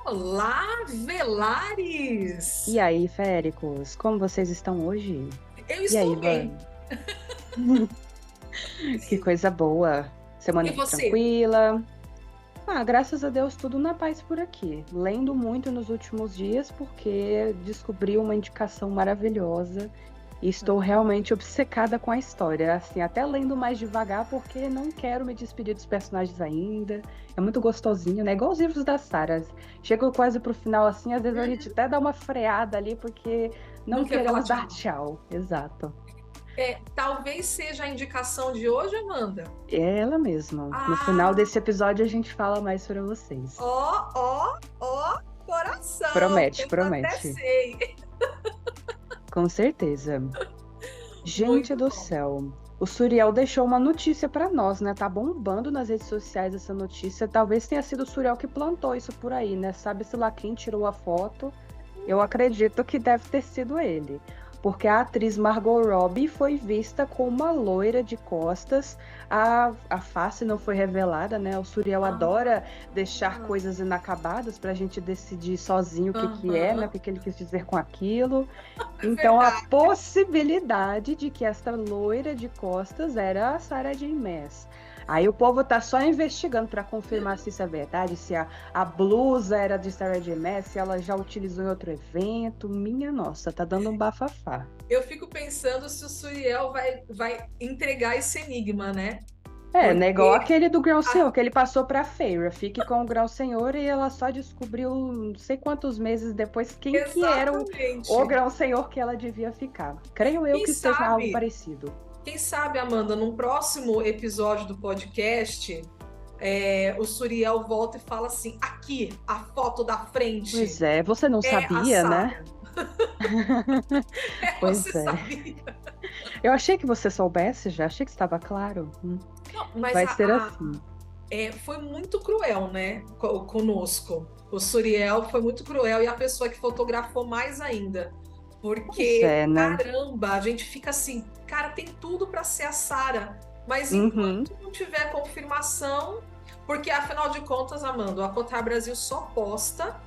Olá, Velares! E aí, Féricos, como vocês estão hoje? Eu E aí, estou bem. Ivan? Que coisa boa. E Semana você? tranquila. Graças a Deus, tudo na paz por aqui. Lendo muito nos últimos dias porque descobri uma indicação maravilhosa e estou realmente obcecada com a história. Assim, até lendo mais devagar porque não quero me despedir dos personagens ainda. É muito gostosinho, né? Igual os livros da Sarah. Chega quase pro final assim, às vezes a gente até dá uma freada ali porque Não não quer falar queremos dar tchau. tchau. Exato. Talvez seja a indicação de hoje, Amanda. É ela mesma. No final Ah, desse episódio a gente fala mais para vocês. ó, coração. Promete, Eu até promete. sei. Com certeza. Gente Muito do bom. céu. O Suriel deixou uma notícia para nós, né? Tá bombando nas redes sociais essa notícia. Talvez tenha sido o Suriel que plantou isso por aí, né? Sabe-se lá quem tirou a foto. Eu acredito que deve ter sido ele, porque a atriz Margot Robbie foi vista com uma loira de costas, a face não foi revelada, né? O Suriel Ah, adora deixar coisas inacabadas para a gente decidir sozinho o que que é, né? O aham, que que ele quis dizer com aquilo. é Então, a verdade. possibilidade de que esta loira de costas era a Sarah J. Maas. Aí o povo tá só investigando para confirmar se isso é verdade, se a blusa era de Sarah J. Maas, se ela já utilizou em outro evento. Minha nossa, tá dando um bafafá. Eu fico pensando se o Suriel vai entregar esse enigma, né? É, né? Igual Porque aquele do Grão Senhor, a- que ele passou pra Feyre. Fique com o Grão Senhor e ela só descobriu não sei quantos meses depois quem que era o exatamente. Grão Senhor que ela devia ficar. Creio eu Quem que seja algo sabe parecido. Quem sabe, Amanda, num próximo episódio do podcast, o Suriel volta e fala assim: aqui, a foto da frente Pois é, você não é a sabia, né? Sarah. Você Pois é. sabia? Eu achei que você soubesse já, achei que estava claro. Não, mas Vai ser assim. foi muito cruel, né? Conosco. O Suriel foi muito cruel e a pessoa que fotografou mais ainda. Pois Porque, é, né? caramba, a gente fica assim, cara, tem tudo para ser a Sarah. Mas Uhum. enquanto não tiver confirmação, porque afinal de contas, Amanda, a Cotar Brasil só posta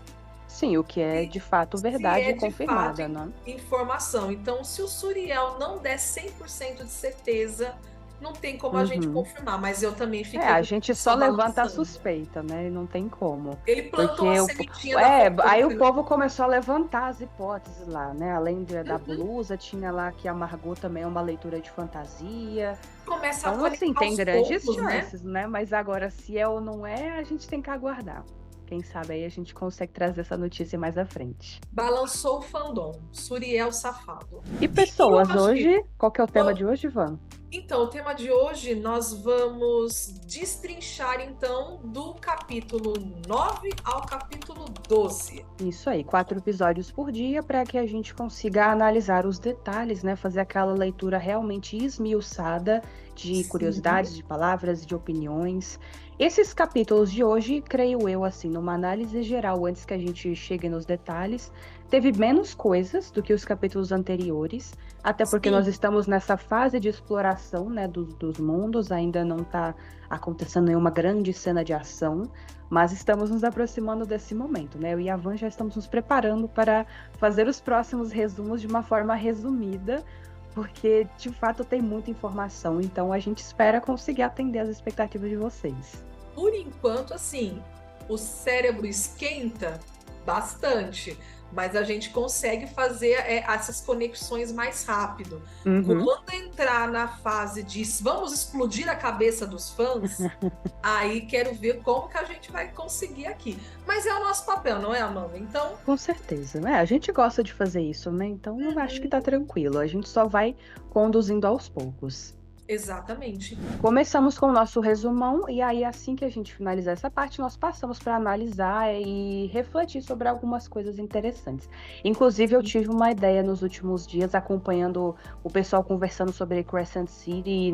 Sim, o que é de fato se verdade é e de fato confirmada, né? informação. Então, se o Suriel não der 100% de certeza, não tem como a gente Uhum. confirmar. Mas eu também É, fiquei a com o gente só coração levanta a balançando. suspeita, né? E não tem como. Ele plantou a Porque sementinha da aí o fofoca, né? povo começou a levantar as hipóteses lá, né? Além da blusa, tinha lá que a Margot também é uma leitura de fantasia. Começa a Então, assim, conectar tem aos grandes poucos, né? chances, né? Mas agora, se é ou não é, a gente tem que aguardar. Quem sabe aí a gente consegue trazer essa notícia mais à frente. Balançou o fandom. Suriel safado. E E pessoas hoje, hoje, qual que é o tema de hoje, Ivan? então, o tema de hoje nós vamos destrinchar então do capítulo 9 ao capítulo 12. Isso aí, 4 episódios por dia para que a gente consiga analisar os detalhes, né? Fazer aquela leitura realmente esmiuçada de Sim. curiosidades, de palavras, de opiniões. Esses capítulos de hoje, creio eu, assim, numa análise geral, antes que a gente chegue nos detalhes, teve menos coisas do que os capítulos anteriores, até porque nós Sim, estamos nessa fase de exploração, né, dos mundos, ainda não está acontecendo nenhuma grande cena de ação. Mas estamos nos aproximando desse momento, né? Eu e a Van já estamos nos preparando para fazer os próximos resumos de uma forma resumida, porque de fato tem muita informação, então a gente espera conseguir atender as expectativas de vocês. por enquanto, assim, o cérebro esquenta bastante, mas a gente consegue fazer essas conexões mais rápido. Uhum, Quando entrar na fase de vamos explodir a cabeça dos fãs, aí quero ver como que a gente vai conseguir aqui. Mas é o nosso papel, não é, Amanda? Então, com certeza. A gente gosta de fazer isso, né? Então eu acho que tá tranquilo. A gente só vai conduzindo aos poucos. exatamente. Começamos com o nosso resumão, e aí, assim que a gente finalizar essa parte, nós passamos para analisar e refletir sobre algumas coisas interessantes. Inclusive, eu tive uma ideia nos últimos dias, acompanhando o pessoal conversando sobre Crescent City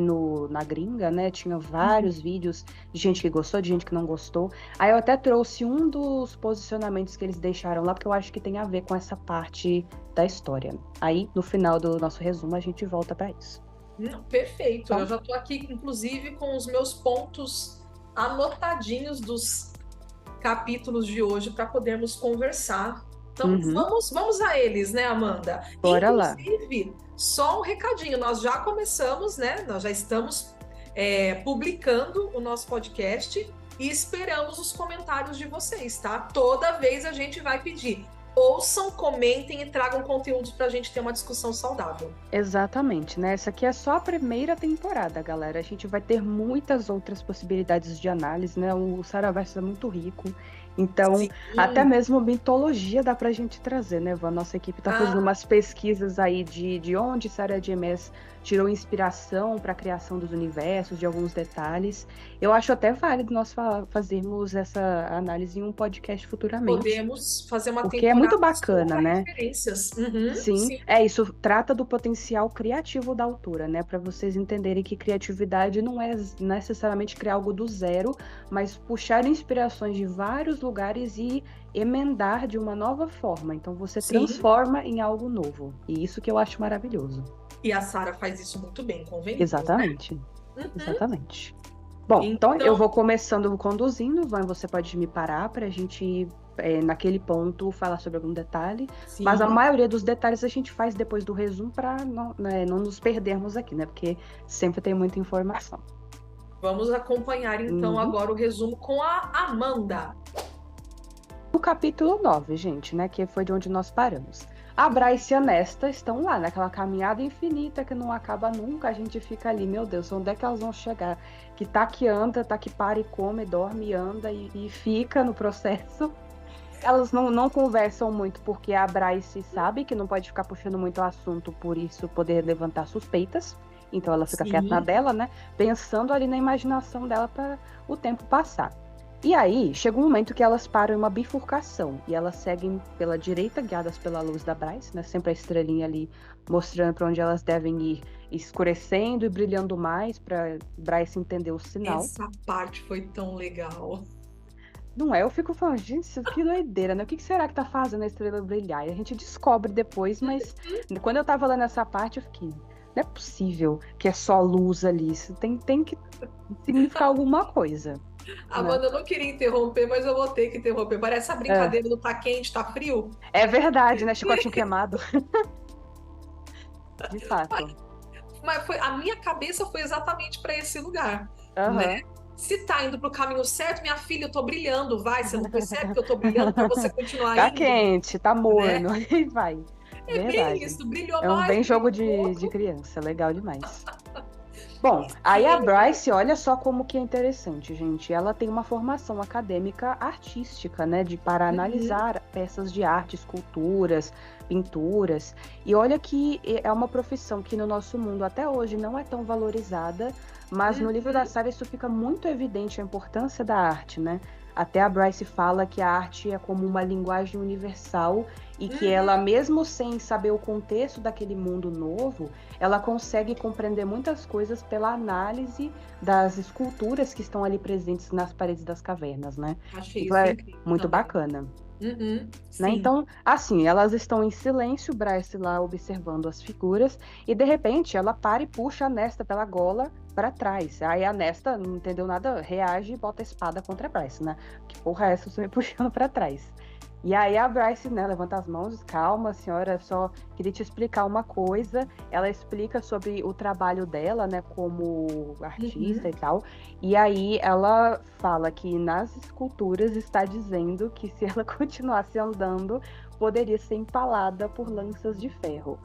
na gringa, né? Tinha vários vídeos de gente que gostou, de gente que não gostou. Aí eu até trouxe um dos posicionamentos que eles deixaram lá, porque eu acho que tem a ver com essa parte da história. Aí, no final do nosso resumo, a gente volta para isso. Não, perfeito. Eu Então, já estou aqui, inclusive, com os meus pontos anotadinhos dos capítulos de hoje para podermos conversar. Então, Uhum. vamos a eles, né, Amanda? Bora lá. Inclusive, só um recadinho, nós já começamos, né? Nós já estamos publicando o nosso podcast e esperamos os comentários de vocês, tá? Toda vez a gente vai pedir. Ouçam, comentem e tragam conteúdos para a gente ter uma discussão saudável. Exatamente, né? Essa aqui é só a primeira temporada, galera. A gente vai ter muitas outras possibilidades de análise, né? O Saraverso é muito rico. Então, Sim. até mesmo mitologia dá pra gente trazer, né? A nossa equipe tá fazendo umas pesquisas aí de onde Sarah J. Maas tirou inspiração para a criação dos universos, de alguns detalhes. Eu acho até válido nós fazermos essa análise em um podcast futuramente. Podemos fazer uma porque é muito bacana, só né? referências. Uhum, Sim, isso trata do potencial criativo da autora, né? Para vocês entenderem que criatividade não é necessariamente criar algo do zero, mas puxar inspirações de vários lugares e emendar de uma nova forma. Então você transforma em algo novo. E isso que eu acho maravilhoso. E a Sarah faz isso muito bem, convenhamos, Exatamente. né? Exatamente. Bom, então eu vou começando conduzindo, Van, você pode me parar para a gente naquele ponto falar sobre algum detalhe, Sim. Mas a maioria dos detalhes a gente faz depois do resumo para não nos perdermos aqui, né? Porque sempre tem muita informação. Vamos acompanhar então agora o resumo com a Amanda. O capítulo 9, gente, né? Que foi de onde nós paramos. A Bryce e a Nesta estão lá naquela caminhada infinita que não acaba nunca. A gente fica ali, meu Deus, onde é que elas vão chegar? Que tá que anda, tá que para e come, dorme e anda e fica no processo. Elas não conversam muito porque a Bryce sabe que não pode ficar puxando muito o assunto, por isso poder levantar suspeitas. Então ela fica quieta na dela, né? Pensando ali na imaginação dela para o tempo passar. E aí, chega um momento que elas param em uma bifurcação e elas seguem pela direita, guiadas pela luz da Bryce, né? Sempre a estrelinha ali mostrando para onde elas devem ir, escurecendo e brilhando mais para Bryce entender o sinal. Essa parte foi tão legal. Não é? Eu fico falando, gente, que doideira, né? O que será que tá fazendo a estrela brilhar? E a gente descobre depois, mas quando eu tava lendo essa parte, eu fiquei, não é possível que é só luz ali, isso tem que significar alguma coisa. Amanda, eu não queria interromper, mas eu vou ter que interromper. Parece a brincadeira do tá quente, tá frio. É verdade, né? Chicotinho queimado. De fato. Mas a minha cabeça foi exatamente para esse lugar, Uhum. né? Se tá indo pro caminho certo, minha filha, eu tô brilhando, vai, você não percebe que eu tô brilhando para você continuar tá indo? Tá quente, tá morno, né? E vai. É verdade. bem isso, brilhou mais. É um bem jogo de criança, legal demais. Bom, aí a Bryce, olha só como que é interessante, gente. Ela tem uma formação acadêmica artística, né? Para analisar peças de arte, esculturas, pinturas. E olha que é uma profissão que no nosso mundo até hoje não é tão valorizada, mas no livro da Sarah isso fica muito evidente a importância da arte, né? Até a Bryce fala que a arte é como uma linguagem universal e que ela, mesmo sem saber o contexto daquele mundo novo, ela consegue compreender muitas coisas pela análise das esculturas que estão ali presentes nas paredes das cavernas, né? Achei isso é muito bacana. Né? Então, assim, elas estão em silêncio, Bryce lá observando as figuras, e de repente ela para e puxa a Nesta pela gola para trás. Aí a Nesta não entendeu nada, reage e bota a espada contra a Bryce, né? Que porra é essa? Você me puxando para trás. E aí a Bryce, né, levanta as mãos, calma, senhora, só queria te explicar uma coisa. Ela explica sobre o trabalho dela, né, como artista e tal. E aí ela fala que nas esculturas está dizendo que se ela continuasse andando, poderia ser empalada por lanças de ferro.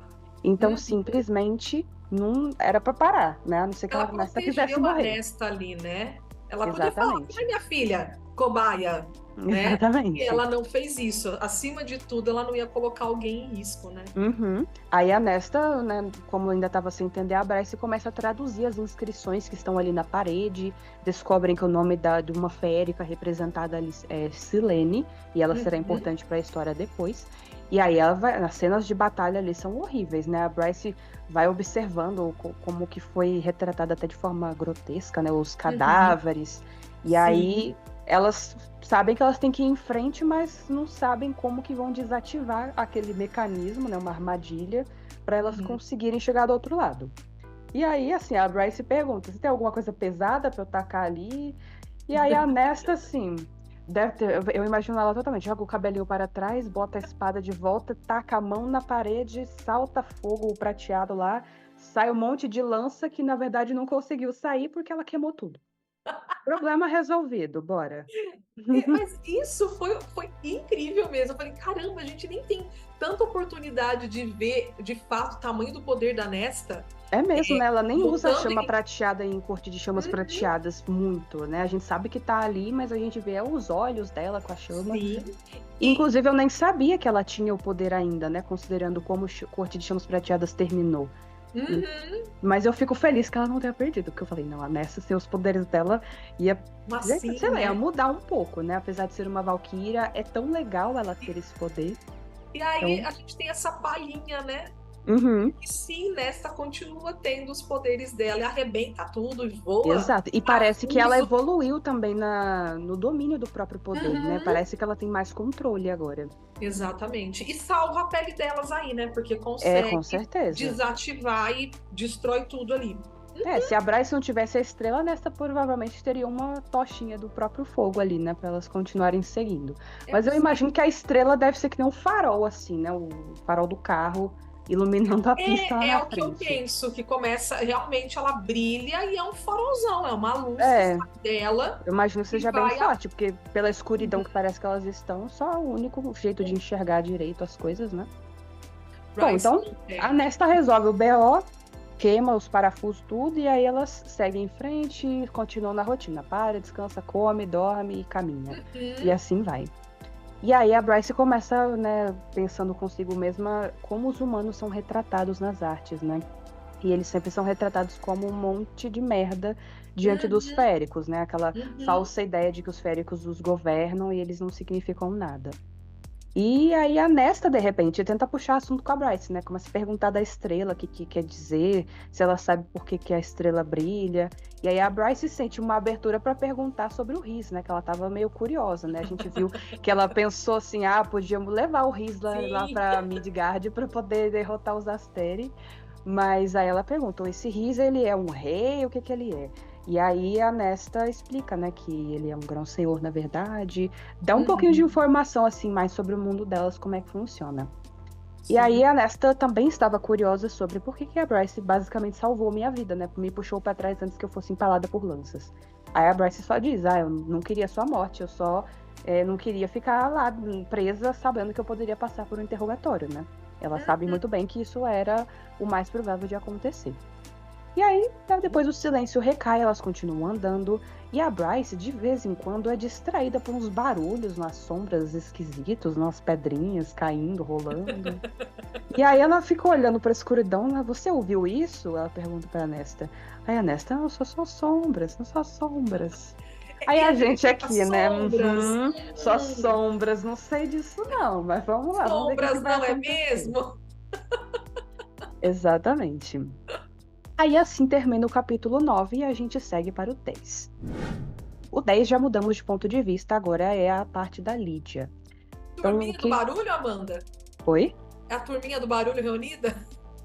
Então, simplesmente, não era para parar, né? A não ser que ela Nesta quisesse morrer. A Nesta ali, né? Ela podia falar, minha filha, cobaia. Né? Exatamente. E ela não fez isso. Acima de tudo, ela não ia colocar alguém em risco, né? Aí a Nesta, né, como ainda estava sem entender, a Bryce começa a traduzir as inscrições que estão ali na parede, descobrem que o nome de uma férica representada ali é Silene, e ela será importante para a história depois. E aí as cenas de batalha ali são horríveis, né? A Bryce vai observando como que foi retratada até de forma grotesca, né? Os cadáveres. E aí elas sabem que elas têm que ir em frente, mas não sabem como que vão desativar aquele mecanismo, né, uma armadilha, para elas conseguirem chegar do outro lado. E aí, assim, a Bryce pergunta, se tem alguma coisa pesada para eu tacar ali? E aí a Nesta, assim, Deve ter, eu imagino ela totalmente. Joga o cabelinho para trás, bota a espada de volta, taca a mão na parede, salta fogo prateado lá, sai um monte de lança que na verdade não conseguiu sair porque ela queimou tudo. Problema resolvido, bora. Mas isso foi incrível mesmo. Eu falei, caramba, a gente nem tem tanta oportunidade de ver de fato o tamanho do poder da Nesta. É mesmo, né? Ela nem usa Lutando chama em- prateada em Corte de Chamas Uhum. Prateadas muito, né? A gente sabe que tá ali, mas a gente vê os olhos dela com a chama. Sim. Inclusive, eu nem sabia que ela tinha o poder ainda, né? Considerando como Corte de Chamas Prateadas terminou. Uhum. Mas eu fico feliz que ela não tenha perdido, porque eu falei, não, a Nessa, sem os poderes dela, ia, Mas sim, sei lá, ia né? mudar um pouco, né? Apesar de ser uma Valkyria, é tão legal ela ter esse poder. E aí Então, a gente tem essa palhinha, né? uhum, E sim, Nesta continua tendo os poderes dela e arrebenta tudo e voa. exato. E parece que ela Parafuso. evoluiu também no domínio do próprio poder, né? Uhum. Parece que ela tem mais controle agora. Exatamente. E salva a pele delas aí, né? Porque É, com consegue certeza. desativar e destrói tudo ali. É, se a Bryce não tivesse a estrela, nessa provavelmente teria uma tochinha do próprio fogo ali, né? Pra elas continuarem seguindo. É Mas eu possível. imagino que a estrela deve ser que nem um farol, assim, né? O farol do carro iluminando a pista lá É na o que eu frente. penso, que começa, realmente ela brilha e é um farolzão, é uma luz que É, sai dela eu imagino que e seja bem vai a... forte, porque pela escuridão que parece que elas estão, só o único jeito de enxergar direito as coisas, né? Bom, Bryce então a é. Nesta resolve o BO, queima os parafusos, tudo, e aí elas seguem em frente, continuam na rotina. Para, descansa, come, dorme e caminha. E Uhum, assim vai. E aí a Bryce começa, né, pensando consigo mesma como os humanos são retratados nas artes, né? E eles sempre são retratados como um monte de merda diante dos uhum, féricos, né? Aquela uhum. falsa ideia de que os féricos os governam e eles não significam nada. E aí a Nesta, de repente, tenta puxar assunto com a Bryce, né? Começa a perguntar da estrela, o que quer dizer, se ela sabe por que a estrela brilha. E aí a Bryce sente uma abertura para perguntar sobre o Rhys, né? Que ela tava meio curiosa, né? A gente viu que ela pensou assim, ah, podíamos levar o Rhys lá Sim. para Midgard para poder derrotar os Asteri. Mas aí ela perguntou, esse Rhys, ele é um rei? O que ele é? E aí a Nesta explica, né, que ele é um grão-senhor, na verdade, dá um pouquinho de Uhum, informação, assim, mais sobre o mundo delas, como é que funciona. E aí sim. a Nesta também estava curiosa sobre por que a Bryce basicamente salvou minha vida, né, me puxou para trás antes que eu fosse empalada por lanças. Aí a Bryce só diz, eu não queria sua morte, eu só não queria ficar lá presa sabendo que eu poderia passar por um interrogatório, né. Ela sabe Uhum. muito bem que isso era o mais provável de acontecer. E aí, depois o silêncio recai, elas continuam andando, e a Bryce, de vez em quando, é distraída por uns barulhos nas sombras esquisitos, nas pedrinhas caindo, rolando. E aí ela fica olhando para a escuridão, você ouviu isso? Ela pergunta para a Nesta. Aí a Nesta, não, só sombras, não só sombras. Aí E a a gente gente fica aqui, né? sombras. Só sombras, não sei disso não, mas vamos lá, vamos ver o que Sombras, vai não é acontecer. mesmo? Exatamente. Aí assim termina o capítulo 9 e a gente segue para o 10. O 10 já mudamos de ponto de vista, agora é a parte da Lídia. Então, o Turminha do que barulho, Amanda? foi? É a turminha do barulho reunida?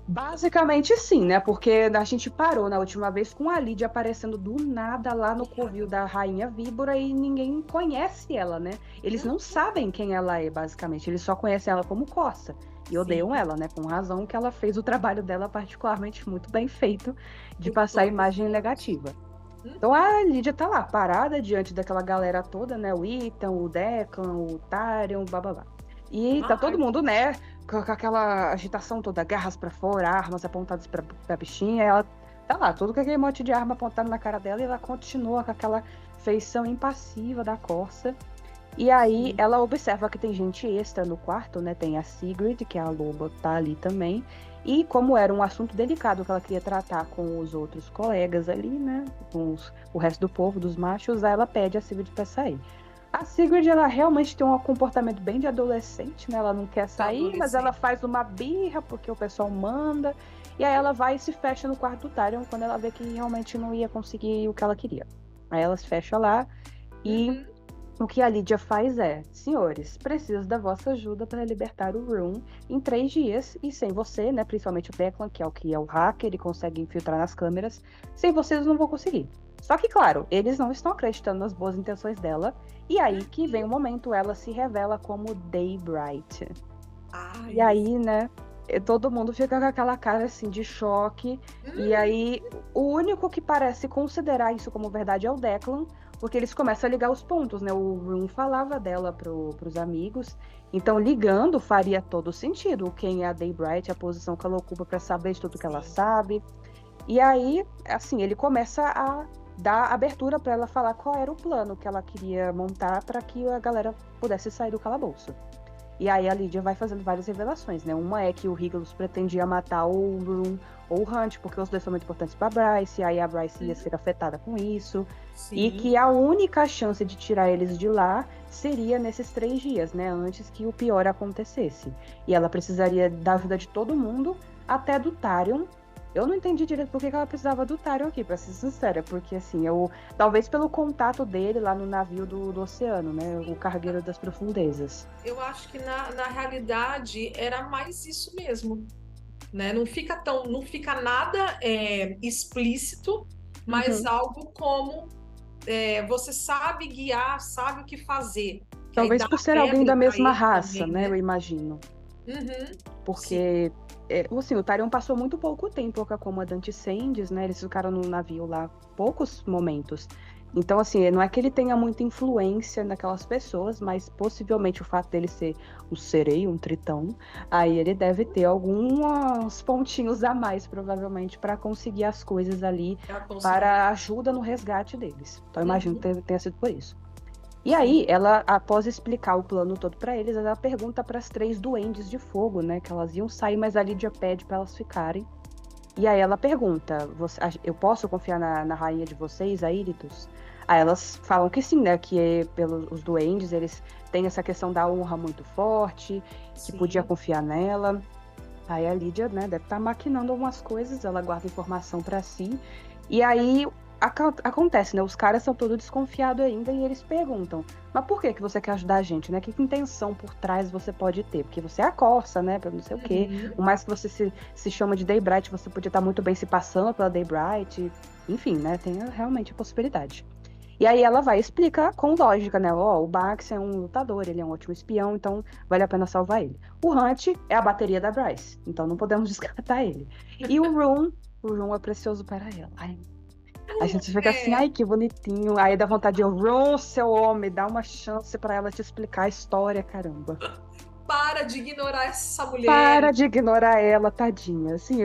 Basicamente sim, né? Porque a gente parou na última vez com a Lídia aparecendo do nada lá no covil da Rainha Víbora e ninguém conhece ela, né? Eles não sabem quem ela é, basicamente. Eles só conhecem ela como Corsa. E Sim, odeiam ela, né? Com razão que ela fez o trabalho dela particularmente muito bem feito de por passar a todos os imagem anos. negativa. Então Uhum. a Lídia tá lá, parada diante daquela galera toda, né? O Ethan, o Declan, o Tyrion, bababá. E tá todo Ai, mundo, né? Com aquela agitação toda, garras pra fora, armas apontadas pra bichinha. Ela tá lá, todo com aquele monte de arma apontado na cara dela e ela continua com aquela feição impassiva da Corsa. E aí sim. ela observa que tem gente extra no quarto, né? Tem a Sigrid, que é a loba, tá ali também. E como era um assunto delicado que ela queria tratar com os outros colegas ali, né? Com o resto do povo, dos machos, aí ela pede a Sigrid pra sair. A Sigrid, ela realmente tem um comportamento bem de adolescente, né? Ela não quer Da sair, mas ela adolescente. faz uma birra porque o pessoal manda. E aí ela vai e se fecha no quarto do Tyrion quando ela vê que realmente não ia conseguir o que ela queria. Aí ela se fecha lá e Uhum. o que a Lídia faz é: senhores, preciso da vossa ajuda para libertar o Room em 3 dias, e sem você, né, principalmente o Declan, que é o hacker e consegue infiltrar nas câmeras, sem vocês eu não vou conseguir. Só que, claro, eles não estão acreditando nas boas intenções dela. E aí que vem o momento, ela se revela como Daybright. E Ai, aí, né, todo mundo fica com aquela cara assim de choque. E hum, aí, o único que parece considerar isso como verdade é o Declan, porque eles começam a ligar os pontos, né? O Room falava dela pros amigos. Então, ligando faria todo sentido. Quem é a Daybright, a posição que ela ocupa para saber de tudo que ela sim. sabe. E aí, assim, ele começa a dar abertura para ela falar qual era o plano que ela queria montar para que a galera pudesse sair do calabouço. E aí a Lydia vai fazendo várias revelações, né? Uma é que o Regulus pretendia matar ou o Room ou o Hunt, porque os dois são muito importantes para Bryce, e aí a Bryce ia ser afetada com isso. E Sim, que a única chance de tirar eles de lá seria nesses 3 dias, né? Antes que o pior acontecesse. E ela precisaria da ajuda de todo mundo, até do Tarion. Eu não entendi direito por que ela precisava do Tarion aqui, pra ser sincera, porque assim, talvez pelo contato dele lá no navio do oceano, né? O cargueiro das profundezas. eu acho que na realidade era mais isso mesmo, né? Não fica nada explícito, mas Uhum. algo como você sabe guiar, sabe o que fazer, que aí Talvez dá por a ser alguém pedra da para mesma ele raça, também, né? Eu né? imagino. Uhum, sim, Porque, assim, o Tarion passou muito pouco tempo com a comandante Sandys, né? Eles ficaram no navio lá poucos momentos. Então, assim, não é que ele tenha muita influência naquelas pessoas, mas possivelmente o fato dele ser um sereio, um tritão, aí ele deve ter alguns pontinhos a mais, provavelmente, para conseguir as coisas ali já consegui. para ajuda no resgate deles. Então, eu imagino Uhum, que tenha sido por isso. E sim, aí, ela, após explicar o plano todo para eles, ela pergunta para as 3 duendes de fogo, né? Que elas iam sair, mas a Lídia pede para elas ficarem. E aí ela pergunta: eu posso confiar na rainha de vocês, a Íritus? Aí elas falam que sim, né? Que pelos os duendes, eles têm essa questão da honra muito forte, que podia sim. confiar nela. Aí a Lídia, né, deve estar maquinando algumas coisas, ela guarda informação para si. E aí acontece, né? Os caras são todos desconfiados ainda e eles perguntam: mas por que que você quer ajudar a gente, né? Que intenção por trás você pode ter? Porque você é a Corsa, né? Pelo não sei o quê. Uhum. Por mais que você se chama de Daybright, você podia estar muito bem se passando pela Daybright. Enfim, né? Tem realmente a possibilidade. E aí ela vai explicar com lógica, né? Ó, o Bax é um lutador, ele é um ótimo espião, então vale a pena salvar ele. O Hunt é a bateria da Bryce, então não podemos descartar ele. E o Room é precioso para ela. Ai, a gente fica assim, É, ai, que bonitinho. Aí dá vontade de, Room, seu homem, dá uma chance para ela te explicar a história, caramba. para de ignorar essa mulher. Para de ignorar ela, tadinha. Assim,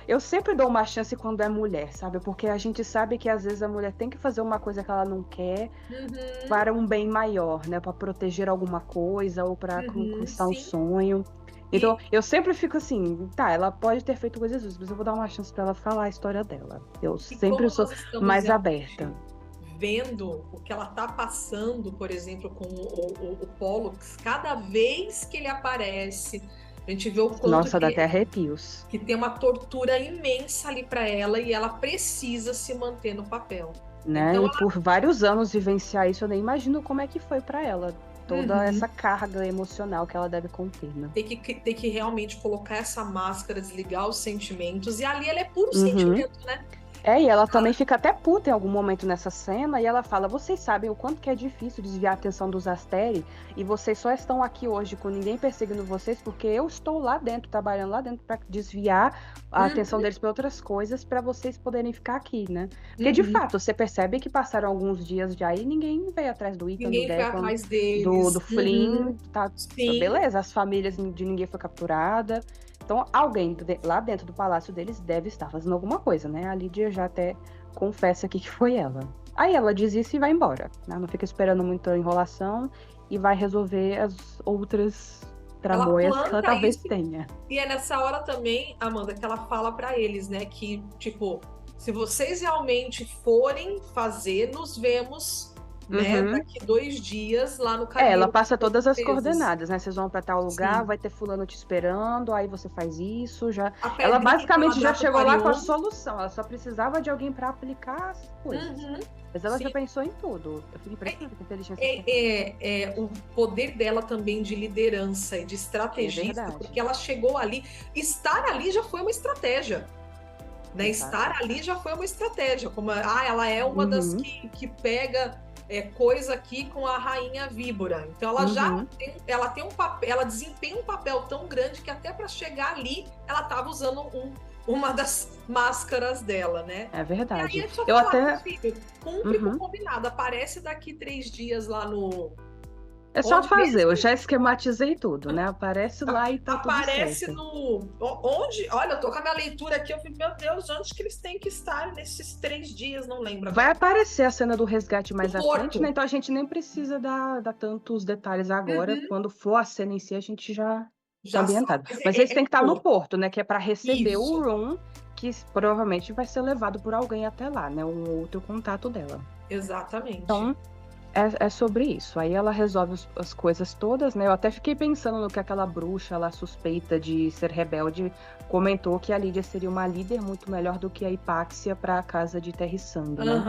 eu sempre dou uma chance quando é mulher, sabe? Porque a gente sabe que às vezes a mulher tem que fazer uma coisa que ela não quer Uhum, para um bem maior, né? Para proteger alguma coisa ou para uhum, conquistar um sim. sonho. Então, E, eu sempre fico assim, tá, ela pode ter feito coisas justas, mas eu vou dar uma chance para ela falar a história dela. Eu e sempre como sou nós estamos mais aberta. realmente vendo o que ela está passando, por exemplo, com o Pollux, cada vez que ele aparece, a gente vê o quanto Nossa, dá até arrepios, que tem uma tortura imensa ali para ela e ela precisa se manter no papel. né? Então, E por vários anos vivenciar isso, eu nem imagino como é que foi para ela. Toda essa uhum, carga emocional que ela deve conter, né? tem que realmente colocar essa máscara, desligar os sentimentos, e ali ela é puro Uhum. sentimento, né? E ela também fica até puta em algum momento nessa cena, e ela fala: vocês sabem o quanto que é difícil desviar a atenção dos Asteri, e vocês só estão aqui hoje com ninguém perseguindo vocês, porque eu estou lá dentro, trabalhando lá dentro, para desviar a atenção Uhum, deles para outras coisas, para vocês poderem ficar aqui, né? Porque de uhum. fato, você percebe que passaram alguns dias já e ninguém veio atrás do Ethan, do Ninguém foi Declan, atrás do deles. Flynn, Uhum. tá. Sim, Beleza, as famílias de ninguém foi capturada. Então, alguém lá dentro do palácio deles deve estar fazendo alguma coisa, né? A Lídia já até confessa aqui que foi ela. Aí ela diz isso e vai embora, né? Não fica esperando muita enrolação e vai resolver as outras ela tramóias que ela planta talvez isso tenha. e é nessa hora também, Amanda, que ela fala para eles, né, que tipo, se vocês realmente forem fazer, nos vemos, né, Uhum. daqui 2 dias lá no Ela Cargueiro das passa todas as Profundezas. coordenadas, né? Vocês vão para tal lugar, Sim. vai ter fulano te esperando, aí você faz isso, já. A Ela pedrinha que ela basicamente já dá pro chegou lá com a Tarion. solução. Ela só precisava de alguém para aplicar as coisas. Uhum. Mas ela já Sim. pensou em tudo. Eu fico É, impressionada com a inteligência dessa mulher. o poder dela também de liderança e de É estrategista, verdade. porque ela chegou ali, estar ali já foi uma estratégia. né? Exato. Estar ali já foi uma estratégia, como ela é uma das Uhum, que pega coisa aqui com a rainha víbora. Então uhum. ela tem um papel, ela desempenha um papel tão grande que até para chegar ali ela estava usando uma das máscaras dela, né? É E aí verdade. é só Eu falar, até. filho, cumpre com o Uhum. combinado, aparece daqui 3 dias lá no. É só Onde fazer, eu mesmo? já esquematizei tudo, né? Aparece lá e tá tudo Aparece certo. no. Onde? Olha, eu tô com a minha leitura aqui, eu fico, meu Deus, onde que eles têm que estar nesses 3 dias? Não lembro Vai agora. aparecer a cena do resgate No mais à frente, né? porto. Então a gente nem precisa dar tantos detalhes agora. Uhum. Quando for a cena em si, a gente já tá Já sabe. ambientado. Mas Mas eles é têm que estar no porto. porto, né? Que é para receber o Isso. Ron, que provavelmente vai ser levado por alguém até lá, né? Um outro contato dela. Exatamente. Então, é sobre isso. Aí ela resolve as coisas todas, né? Eu até fiquei pensando no que aquela bruxa, ela suspeita de ser rebelde, comentou que a Lídia seria uma líder muito melhor do que a Hipáxia para a casa de Terra e Sangue, né?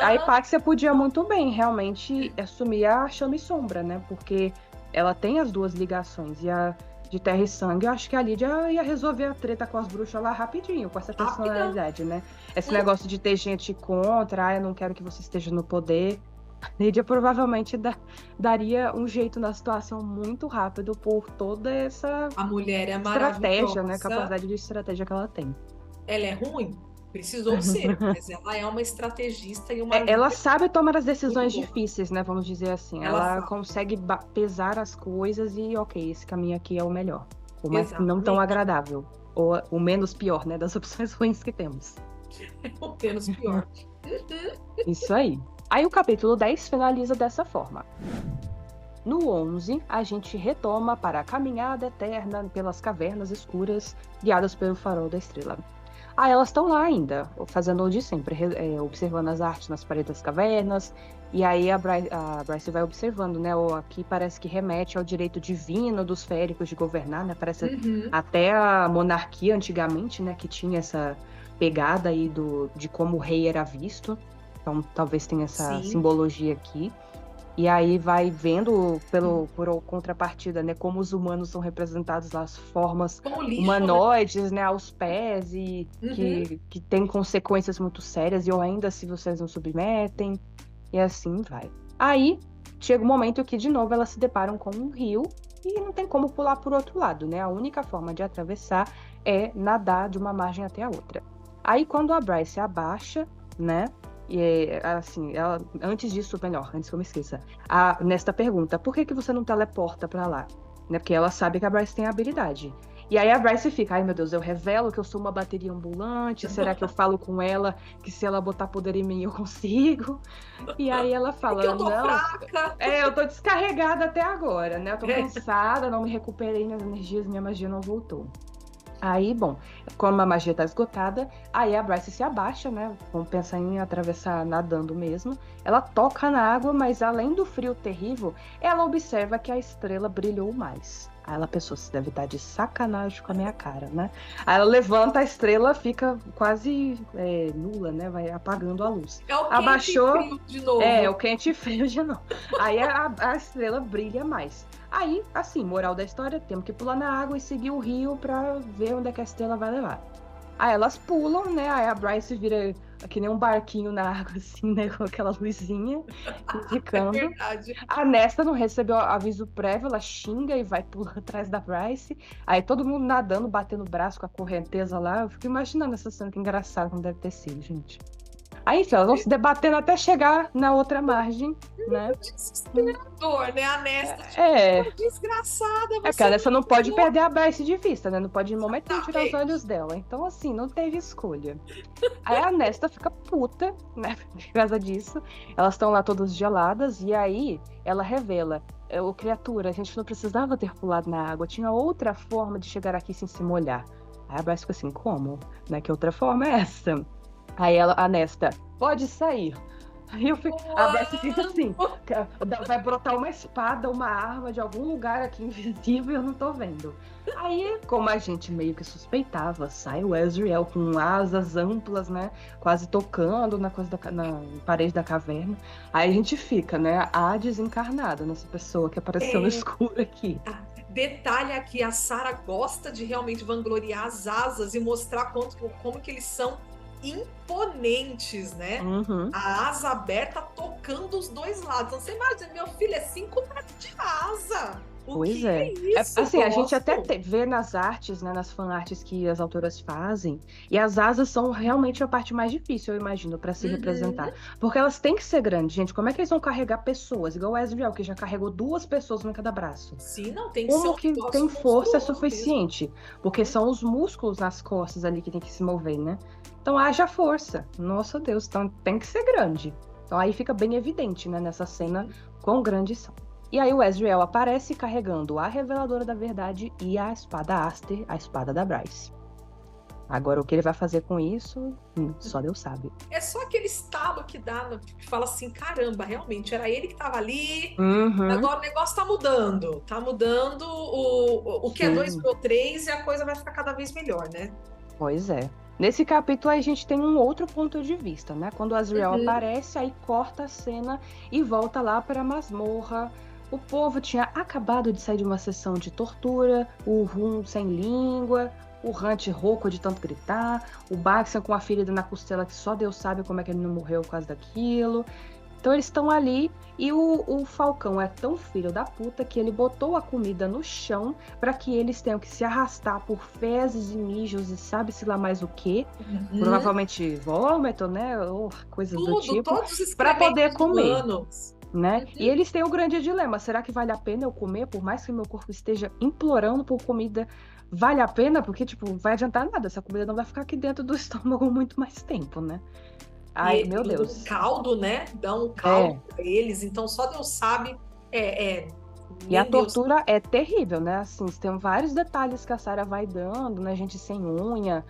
A Aham. Hipáxia podia muito bem realmente assumir a Chama e Sombra, né? Porque ela tem as duas ligações. E a de Terra e Sangue, eu acho que a Lídia ia resolver a treta com as bruxas lá rapidinho, com essa Rapidão. personalidade, né? Esse Hum, negócio de ter gente contra, eu não quero que você esteja no poder. A Lídia provavelmente daria um jeito na situação muito rápido por toda essa A mulher é estratégia, né? maravilhosa. Capacidade de estratégia que ela tem. Ela é ruim? Precisou ser, mas ela é uma estrategista e uma Ela líder sabe tomar as muito decisões boa. difíceis, né? Vamos dizer assim. Ela Ela sabe. consegue pesar as coisas e, ok, esse caminho aqui é o melhor. Por mais que não tão Exatamente. agradável. Ou o menos pior, né? Das opções ruins que temos. É o menos pior. Uhum. Isso aí. Aí o capítulo 10 finaliza dessa forma. No 11, a gente retoma para a caminhada eterna pelas cavernas escuras, guiadas pelo farol da estrela. Elas estão lá ainda, fazendo o de sempre, observando as artes nas paredes das cavernas. E aí a Bryce vai observando, né? Aqui parece que remete ao direito divino dos féricos de governar, né? Parece Uhum. até a monarquia antigamente, né? Que tinha essa pegada aí de como o rei era visto. Então talvez tenha essa Sim. simbologia aqui. E aí vai vendo por contrapartida, né, como os humanos são representados lá, as formas Como lixo, né? humanoides, né, aos pés e Uhum. que tem consequências muito sérias e ou ainda se vocês não submetem e assim vai. Aí chega um momento que de novo elas se deparam com um rio e não tem como pular por outro lado, né? A única forma de atravessar é nadar de uma margem até a outra. Aí quando a Bryce abaixa, né? E assim, ela, antes disso, melhor, antes que eu me esqueça, nesta pergunta, por que você não teleporta pra lá? Né? Porque ela sabe que a Bryce tem habilidade. E aí a Bryce fica, ai meu Deus, eu revelo que eu sou uma bateria ambulante, será que eu falo com ela que se ela botar poder em mim eu consigo? E aí ela É que fala, eu tô não, fraca. eu tô descarregada até agora, né? Eu tô É. cansada, não me recuperei nas energias, minha magia não voltou. Aí, bom, como a magia tá esgotada, aí a Bryce se abaixa, né? Vamos pensar em atravessar nadando mesmo. Ela toca na água, mas além do frio terrível, ela observa que a estrela brilhou mais. Aí ela pensou, se deve estar de sacanagem com a minha cara, né? Aí ela levanta a estrela, fica quase nula, né? Vai apagando a luz. É o quente e Abaixou, frio de o novo. quente e frio de novo. Aí a estrela brilha mais. Aí, assim, moral da história, temos que pular na água e seguir o rio pra ver onde é que a estrela vai levar. Aí elas pulam, né? Aí a Bryce vira que nem um barquinho na água, assim, né? Com aquela luzinha, É indicando. verdade. A Nesta não recebeu aviso prévio, ela xinga e vai pular atrás da Bryce. Aí todo mundo nadando, batendo o braço com a correnteza lá. Eu fico imaginando essa cena, que engraçado como deve ter sido, gente. Aí, enfim, elas vão se debatendo até chegar na outra margem, né? Desesperador, né? A Nesta, tipo, É, desgraçada, É, você cara, me você não pode enganou. perder a Bryce de vista, né? Não pode em momento nenhum tirar os Exatamente. olhos dela. Então, assim, não teve escolha. Aí a Nesta fica puta, né? Por causa disso. Elas estão lá todas geladas, e aí ela revela: Ô criatura, a gente não precisava ter pulado na água, tinha outra forma de chegar aqui sem se molhar. Aí a Bryce fica assim: como? Né? Que outra forma é essa? Aí a Nesta: pode sair. A Bryce fica assim, Quando? vai brotar uma espada, uma arma de algum lugar aqui invisível e eu não tô vendo. Aí, como a gente meio que suspeitava, sai o Ezreal com asas amplas, né? Quase tocando na parede da caverna. Aí a gente fica, né? A desencarnada nessa pessoa que apareceu no É, escuro aqui. Detalhe aqui, a Sarah gosta de realmente vangloriar as asas e mostrar como que eles são imponentes, né? Uhum. A asa aberta tocando os dois lados. Então, você imagina, meu filho, é 5 metros de asa. O Pois que é. é isso? Assim, a gente até Gosto. vê nas artes, né, nas fanarts que as autoras fazem, e as asas são realmente a parte mais difícil, eu imagino, para se Uhum. representar. Porque elas têm que ser grandes, gente. Como é que eles vão carregar pessoas? Igual o Ezreal, que já carregou 2 pessoas em cada braço. Sim, não, tem que ser Como um que tem negócio força monstruoso mesmo. suficiente? Porque são os músculos nas costas ali que tem que se mover, né? Então haja força. Nossa Deus, então tem que ser grande. Então aí fica bem evidente, né, nessa cena Sim. quão grandes são. E aí o Ezreal aparece carregando a Reveladora da Verdade e a espada Aster, a espada da Bryce. Agora o que ele vai fazer com isso, só Deus sabe. É só aquele estalo que dá, que fala assim, caramba, realmente, era ele que estava ali, Uhum, agora o negócio tá mudando, o que é 2 sim. virou 3 e a coisa vai ficar cada vez melhor, né? Pois é. Nesse capítulo a gente tem um outro ponto de vista, né? Quando o Azriel Uhum. aparece, aí corta a cena e volta lá para a masmorra. O povo tinha acabado de sair de uma sessão de tortura, o Rum sem língua, o Hunt rouco de tanto gritar, o Baxter com a ferida na costela que só Deus sabe como é que ele não morreu por causa daquilo. Então eles estão ali e o Falcão é tão filho da puta que ele botou a comida no chão para que eles tenham que se arrastar por fezes e mijos e sabe-se lá mais o que, Uhum. provavelmente vômito, né, ou coisas do Tudo, tipo, todos os para poder excrementos comer, humanos. né? E Uhum. eles têm o grande dilema: será que vale a pena eu comer, por mais que meu corpo esteja implorando por comida? Vale a pena? Porque, tipo, vai adiantar nada, essa comida não vai ficar aqui dentro do estômago muito mais tempo, né? Ai, E meu o Deus. caldo, né? Dá um caldo É. para eles, então só Deus sabe. E a Nem Deus. tortura é terrível, né? Assim, tem vários detalhes que a Sarah vai dando, né? Gente sem unha,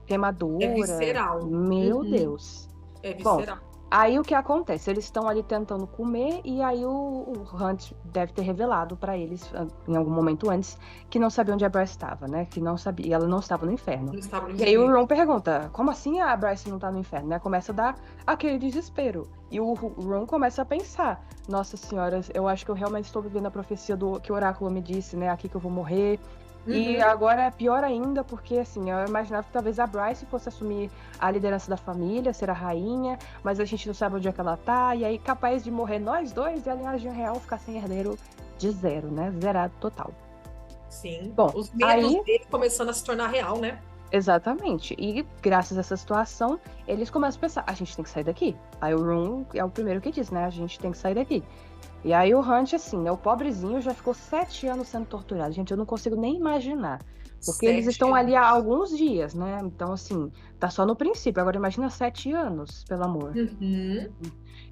É queimadura. visceral. Meu Uhum. Deus. É Bom, visceral. aí o que acontece? Eles estão ali tentando comer e aí o Hunt deve ter revelado para eles, em algum momento antes, que não sabia onde a Bryce estava, né? Que não sabia, ela não estava no inferno. Não estava no E aí o inferno. Ron pergunta: como assim a Bryce não tá no inferno, né? Começa a dar aquele desespero. E o Ron começa a pensar: nossa senhora, eu acho que eu realmente estou vivendo a profecia do que o oráculo me disse, né? Aqui que eu vou morrer. E Uhum. agora é pior ainda, porque assim, eu imaginava que talvez a Bryce fosse assumir a liderança da família, ser a rainha, mas a gente não sabe onde é que ela tá, e aí capaz de morrer nós dois e a linhagem real ficar sem herdeiro de zero, né? Zerado total. Sim. Bom, Os medos aí, dele começando a se tornar real, né? exatamente, e graças a essa situação, eles começam a pensar: a gente tem que sair daqui. Aí o Room é o primeiro que diz, né? A gente tem que sair daqui. E aí o Hunt, assim, né? O pobrezinho já ficou 7 anos sendo torturado. Gente, eu não consigo nem imaginar. Porque eles estão 7 ali há anos. alguns dias, né? Então, assim, tá só no princípio. Agora imagina 7 anos, pelo amor. Uhum.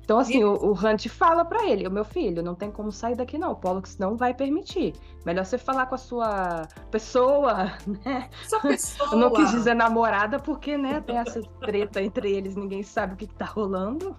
Então, E assim, o Hunt fala pra ele: o meu filho, não tem como sair daqui, não. O Pollux não vai permitir. Melhor você falar com a sua pessoa, né? essa Eu não quis dizer pessoa. namorada, porque, né, tem essa treta entre eles, ninguém sabe o que tá rolando.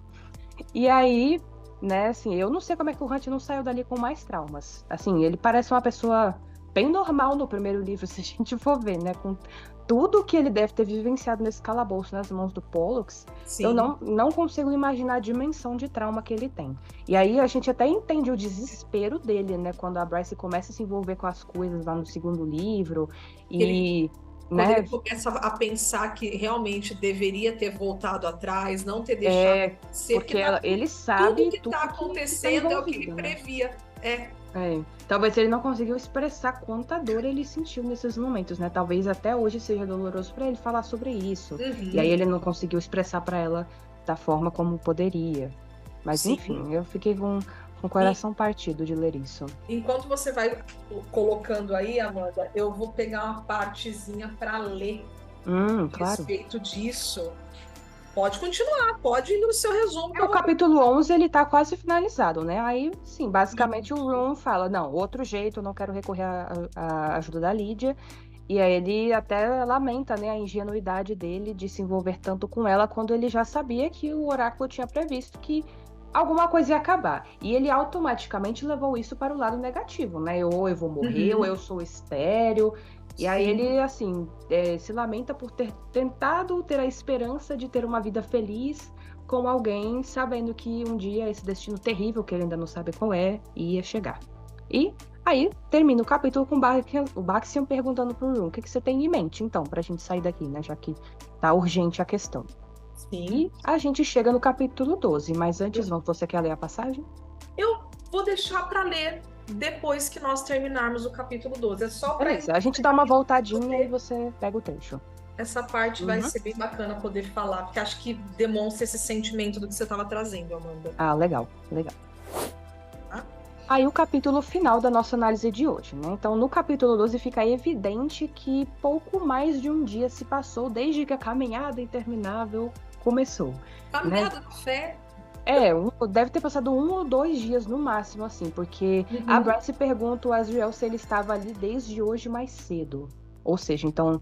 E aí, né, assim, eu não sei como é que o Hunt não saiu dali com mais traumas. Assim, ele parece uma pessoa bem normal no primeiro livro, se a gente for ver, né, com tudo que ele deve ter vivenciado nesse calabouço nas mãos do Pollux, eu Sim. não consigo imaginar a dimensão de trauma que ele tem. E aí a gente até entende o desespero dele, né, quando a Bryce começa a se envolver com as coisas lá no segundo livro Que ele, e, quando né, ele começa a pensar que realmente deveria ter voltado atrás, não ter deixado é ser, porque porque tá ele tudo sabe que está tudo que tá acontecendo é o que ele envolvido, né? previa. É. É, talvez ele não conseguiu expressar quanta dor ele sentiu nesses momentos, né? Talvez até hoje seja doloroso para ele falar sobre isso. E aí Uhum. ele não conseguiu expressar para ela da forma como poderia. Mas Sim. enfim, eu fiquei com o E coração partido de ler isso. enquanto você vai colocando aí, Amanda, eu vou pegar uma partezinha para ler a Claro. respeito disso. Pode continuar, pode ir no seu resumo que É, eu o vou. capítulo 11 ele tá quase finalizado, né? Aí, sim, basicamente o Isso. Ron fala: não, outro jeito, eu não quero recorrer à ajuda da Lídia. E aí ele até lamenta, né, a ingenuidade dele de se envolver tanto com ela quando ele já sabia que o oráculo tinha previsto que alguma coisa ia acabar. E ele automaticamente levou isso para o lado negativo, né? Ou eu vou morrer, ou eu Uhum. sou estéril. E aí Sim. ele, assim, se lamenta por ter tentado ter a esperança de ter uma vida feliz com alguém, sabendo que um dia esse destino terrível, que ele ainda não sabe qual é, ia chegar. E Aí termina o capítulo com o Baxian perguntando pro Ron, o que você tem em mente, então, pra gente sair daqui, né? Já que tá urgente a questão. Sim. E a gente chega no capítulo 12, mas antes, você quer ler a passagem? Eu vou deixar para ler depois que nós terminarmos o capítulo 12. É só para Beleza, a gente dá uma voltadinha e você pega o trecho. essa parte vai ser bem bacana poder falar, porque acho que demonstra esse sentimento do que você estava trazendo, Amanda. Ah, legal, legal. Aí o capítulo final da nossa análise de hoje, né? Então, no capítulo 12 fica evidente que pouco mais de um dia se passou desde que a caminhada interminável começou. Caminhada da fé. Deve ter passado 1 ou 2 dias no máximo, assim, porque a Bryce pergunta ao Azriel se ele estava ali desde hoje mais cedo. Ou seja, então,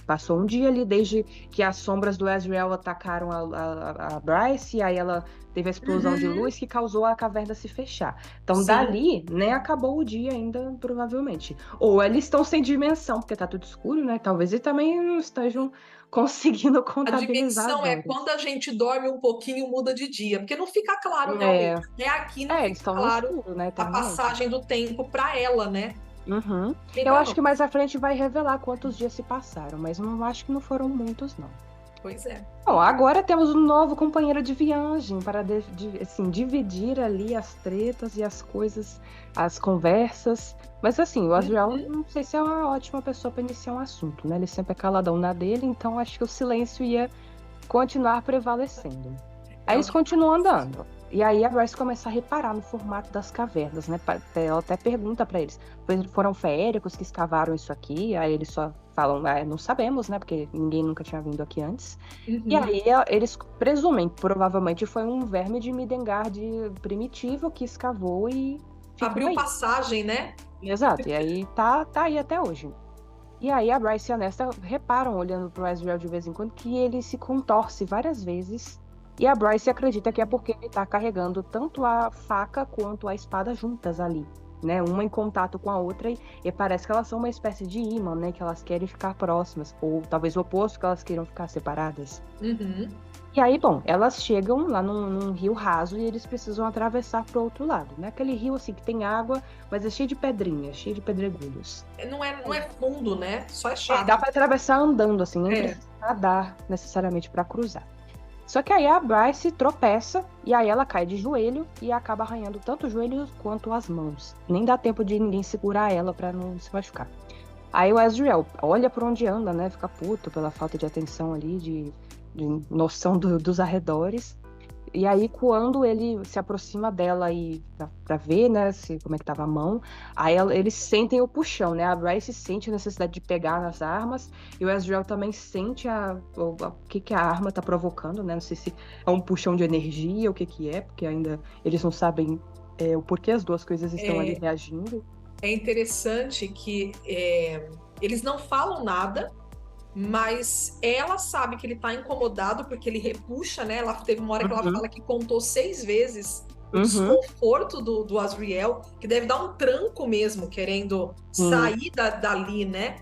passou um dia ali desde que as sombras do Azriel atacaram a Bryce, e aí ela teve a explosão de luz que causou a caverna se fechar. Então, Sim. dali, né, acabou o dia ainda, provavelmente. Ou eles estão sem dimensão, porque tá tudo escuro, né? Talvez eles também não estejam conseguindo contabilizar. A dimensão é quando a gente dorme um pouquinho, muda de dia, porque não fica claro realmente. Até aqui não eles fica estão claro no escuro, né, a passagem do tempo para ela, né? Eu acho que mais à frente vai revelar quantos dias se passaram, mas não acho que não foram muitos, não. Pois é. Bom, agora temos um novo companheiro de viagem para assim, dividir ali as tretas e as coisas, as conversas. Mas assim, o Azriel não sei se é uma ótima pessoa para iniciar um assunto, né? Ele sempre é caladão na dele, então acho que o silêncio ia continuar prevalecendo. Aí eles continuam andando. E aí a Bryce começa a reparar no formato das cavernas, né? Ela até pergunta para eles, foram feéricos que escavaram isso aqui? Aí eles só falam, não sabemos, né? Porque ninguém nunca tinha vindo aqui antes. E aí eles presumem, provavelmente foi um verme de Midgard primitivo que escavou e abriu aí. Passagem, né? Exato, e aí tá aí até hoje. E aí a Bryce e a Nesta reparam, olhando pro Azriel de vez em quando, que ele se contorce várias vezes. E a Bryce acredita que é porque ele tá carregando tanto a faca quanto a espada juntas ali, né? Uma em contato com a outra e parece que elas são uma espécie de imã, né? Que elas querem ficar próximas, ou talvez o oposto, que elas queiram ficar separadas. E aí, bom, elas chegam lá num rio raso e eles precisam atravessar pro outro lado, né? Aquele rio, assim, que tem água, mas é cheio de pedrinhas, cheio de pedregulhos. Não é fundo, né? Só é chato. Dá pra atravessar andando, assim, nem precisa nadar necessariamente para cruzar. Só que aí a Bryce tropeça e aí ela cai de joelho e acaba arranhando tanto o joelho quanto as mãos. Nem dá tempo de ninguém segurar ela para não se machucar. Aí o Azriel olha por onde anda, né? Fica puto pela falta de atenção ali, de noção dos arredores. E aí, quando ele se aproxima dela e pra ver, né, como é que tava a mão, aí eles sentem o puxão, né? A Bryce sente a necessidade de pegar nas armas, e o Azriel também sente o que a arma tá provocando, né? Não sei se é um puxão de energia, o que é, porque ainda eles não sabem o porquê as duas coisas estão ali reagindo. É interessante que eles não falam nada, mas ela sabe que ele tá incomodado porque ele repuxa, né? Ela teve uma hora que ela fala que contou 6 vezes o desconforto do Azriel, que deve dar um tranco mesmo, querendo sair dali, né?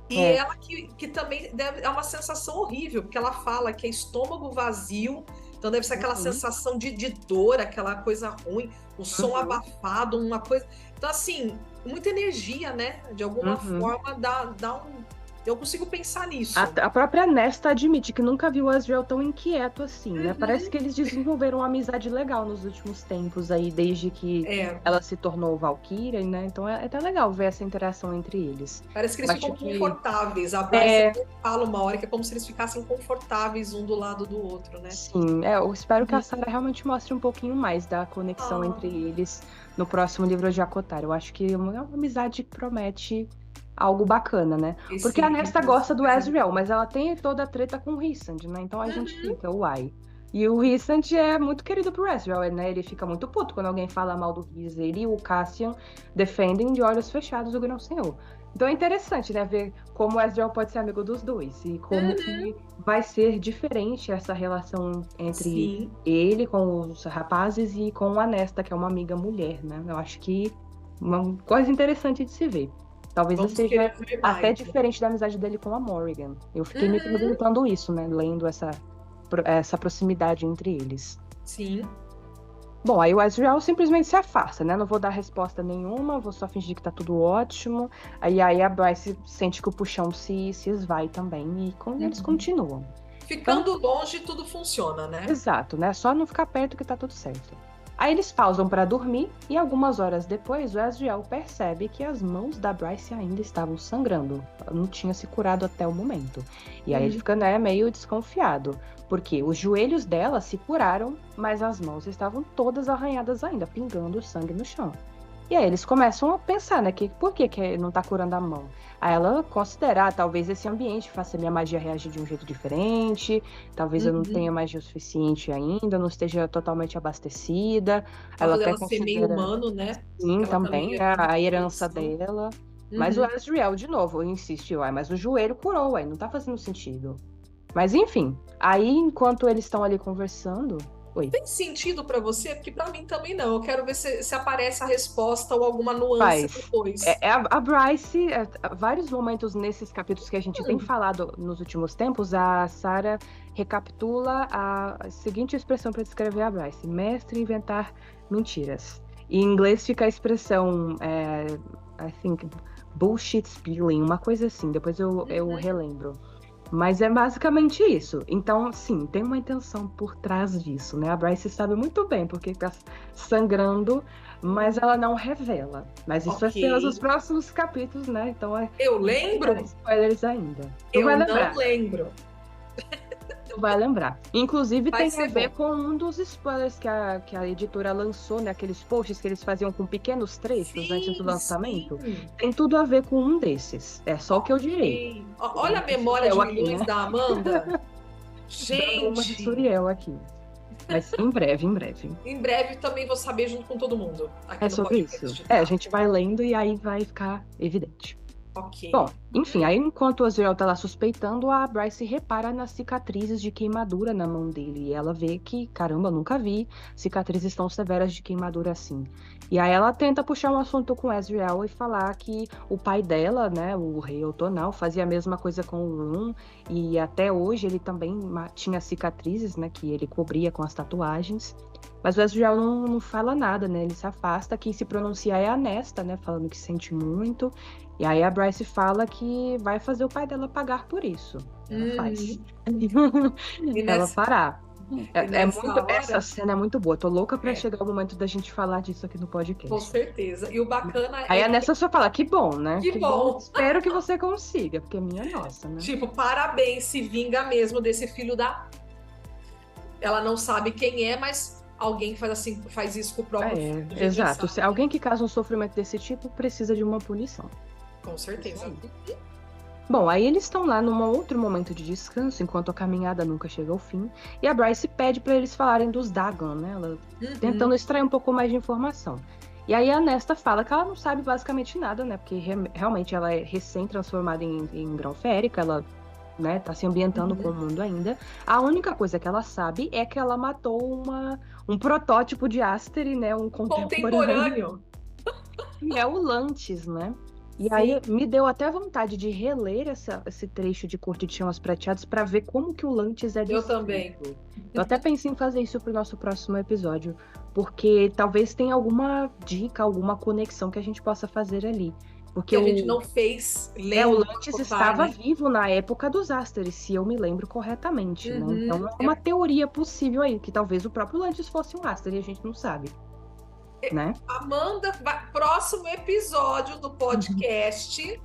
E ela que também é uma sensação horrível, porque ela fala que é estômago vazio, então deve ser aquela sensação de dor, aquela coisa ruim, o som abafado, uma coisa. Então, assim, muita energia, né? De alguma forma dá um. Eu consigo pensar nisso. A própria Nesta admite que nunca viu o Azriel tão inquieto assim, né? Parece que eles desenvolveram uma amizade legal nos últimos tempos aí, desde que ela se tornou Valkyria, né? Então é até legal ver essa interação entre eles. Parece que eles ficam confortáveis. A Bryce fala uma hora que é como se eles ficassem confortáveis um do lado do outro, né? Sim, eu espero que a Sarah realmente mostre um pouquinho mais da conexão entre eles no próximo livro de Akotar. Eu acho que é uma amizade que promete algo bacana, né? Porque a Nesta gosta do Azriel, mas ela tem toda a treta com o Rhysand, né? Então a gente fica, uai. E o Rhysand é muito querido pro Azriel, né? Ele fica muito puto quando alguém fala mal do Rhys. Ele e o Cassian defendem de olhos fechados o Grão-Senhor. Então é interessante, né? Ver como o Azriel pode ser amigo dos dois e como que vai ser diferente essa relação entre ele com os rapazes e com a Nesta, que é uma amiga mulher, né? Eu acho que uma coisa interessante de se ver. Talvez seja até diferente da amizade dele com a Morrigan. Eu fiquei me perguntando isso, né? Lendo essa proximidade entre eles. Sim. Bom, aí o Ezreal simplesmente se afasta, né? Não vou dar resposta nenhuma, vou só fingir que tá tudo ótimo. Aí a Bryce sente que o puxão se esvai também e eles continuam. Então, Ficando longe, tudo funciona, né? exato, né? Só não ficar perto que tá tudo certo. Aí eles pausam para dormir e algumas horas depois o Ezreal percebe que as mãos da Bryce ainda estavam sangrando. Ela não tinha se curado até o momento. E aí ele fica, né, meio desconfiado, porque os joelhos dela se curaram, mas as mãos estavam todas arranhadas ainda, pingando sangue no chão. E aí eles começam a pensar, né, que por que não tá curando a mão? Aí ela considerar, talvez esse ambiente faça minha magia reagir de um jeito diferente, talvez eu não tenha magia o suficiente ainda, não esteja totalmente abastecida. Ela Fato até dela ser meio considera, humano, né? sim, Ela também também é muito a herança coração. dela. Mas o Ezreal, de novo, insistiu, mas o joelho curou, aí não tá fazendo sentido. Mas enfim, aí enquanto eles estão ali conversando... Oi. Tem sentido para você? Porque para mim também não. Eu quero ver se aparece a resposta ou alguma nuance Faz. depois. A Bryce, vários momentos nesses capítulos que a gente tem falado nos últimos tempos, a Sarah recapitula a seguinte expressão para descrever a Bryce: mestre em inventar mentiras. Em inglês fica a expressão, I think, bullshit spilling, uma coisa assim, depois eu relembro. Mas é basicamente isso. Então, sim, tem uma intenção por trás disso, né? A Bryce sabe muito bem porque tá sangrando, mas ela não revela. Mas isso é cenas dos próximos capítulos, né? Então Eu lembro? spoilers ainda. Tu Eu vai não lembrar. lembro. Tu vai lembrar. Inclusive Vai tem a ser ver bom. com um dos spoilers que a editora lançou, né? Aqueles posts que eles faziam com pequenos trechos antes do lançamento. Sim. Tem tudo a ver com um desses. É só o que eu direi. Olha a memória de Eu aqui, milhões né? da Amanda. Dando uma de Gente, Suriel aqui. Mas em breve, em breve. em breve também vou saber junto com todo mundo aqui É no sobre podcast. isso. Tá? A gente vai lendo e aí vai ficar evidente. Ok. Bom, enfim, aí enquanto o Azrael tá lá suspeitando, a Bryce repara nas cicatrizes de queimadura na mão dele. E ela vê que, caramba, nunca vi cicatrizes tão severas de queimadura assim. E aí ela tenta puxar um assunto com o Azrael e falar que o pai dela, né, o rei Otonal, fazia a mesma coisa com o Rum. E até hoje ele também tinha cicatrizes, né, que ele cobria com as tatuagens. Mas o Azrael não fala nada, né? Ele se afasta. Quem se pronuncia é a Nesta, né? Falando que sente muito. E aí a Bryce fala que vai fazer o pai dela pagar por isso. Ela faz. Ela parar. Essa cena é muito boa. Tô louca pra chegar o momento da gente falar disso aqui no podcast. Com certeza. E o bacana aí é a Nesta só fala, que bom, né? Que bom. Espero que você consiga, porque minha nossa, né? Tipo, parabéns, se vinga mesmo desse filho da... Ela não sabe quem é, mas alguém faz assim, faz isso com o próprio filho. Exato. Se alguém que causa um sofrimento desse tipo precisa de uma punição. Com certeza. Bom, aí eles estão lá num outro momento de descanso, enquanto a caminhada nunca chega ao fim, e a Bryce pede para eles falarem dos Dagon, né? Ela tentando extrair um pouco mais de informação. E aí a Nesta fala que ela não sabe basicamente nada, né? Porque realmente ela é recém-transformada em grão férica, ela, né, tá se ambientando com o mundo ainda. A única coisa que ela sabe é que ela matou um protótipo de Astery, né? Um contemporâneo. E é o Lantis, né? E aí me deu até vontade de reler esse trecho de Corte de Chamas Prateadas para ver como que o Lantis é descrito. Eu também. Eu até pensei em fazer isso pro nosso próximo episódio, porque talvez tenha alguma dica, alguma conexão que a gente possa fazer ali. Porque a gente não fez o Lantis estava vivo na época dos Astery, se eu me lembro corretamente, né? Então é uma teoria possível aí, que talvez o próprio Lantis fosse um Astery, a gente não sabe. Né? Amanda, próximo episódio do podcast,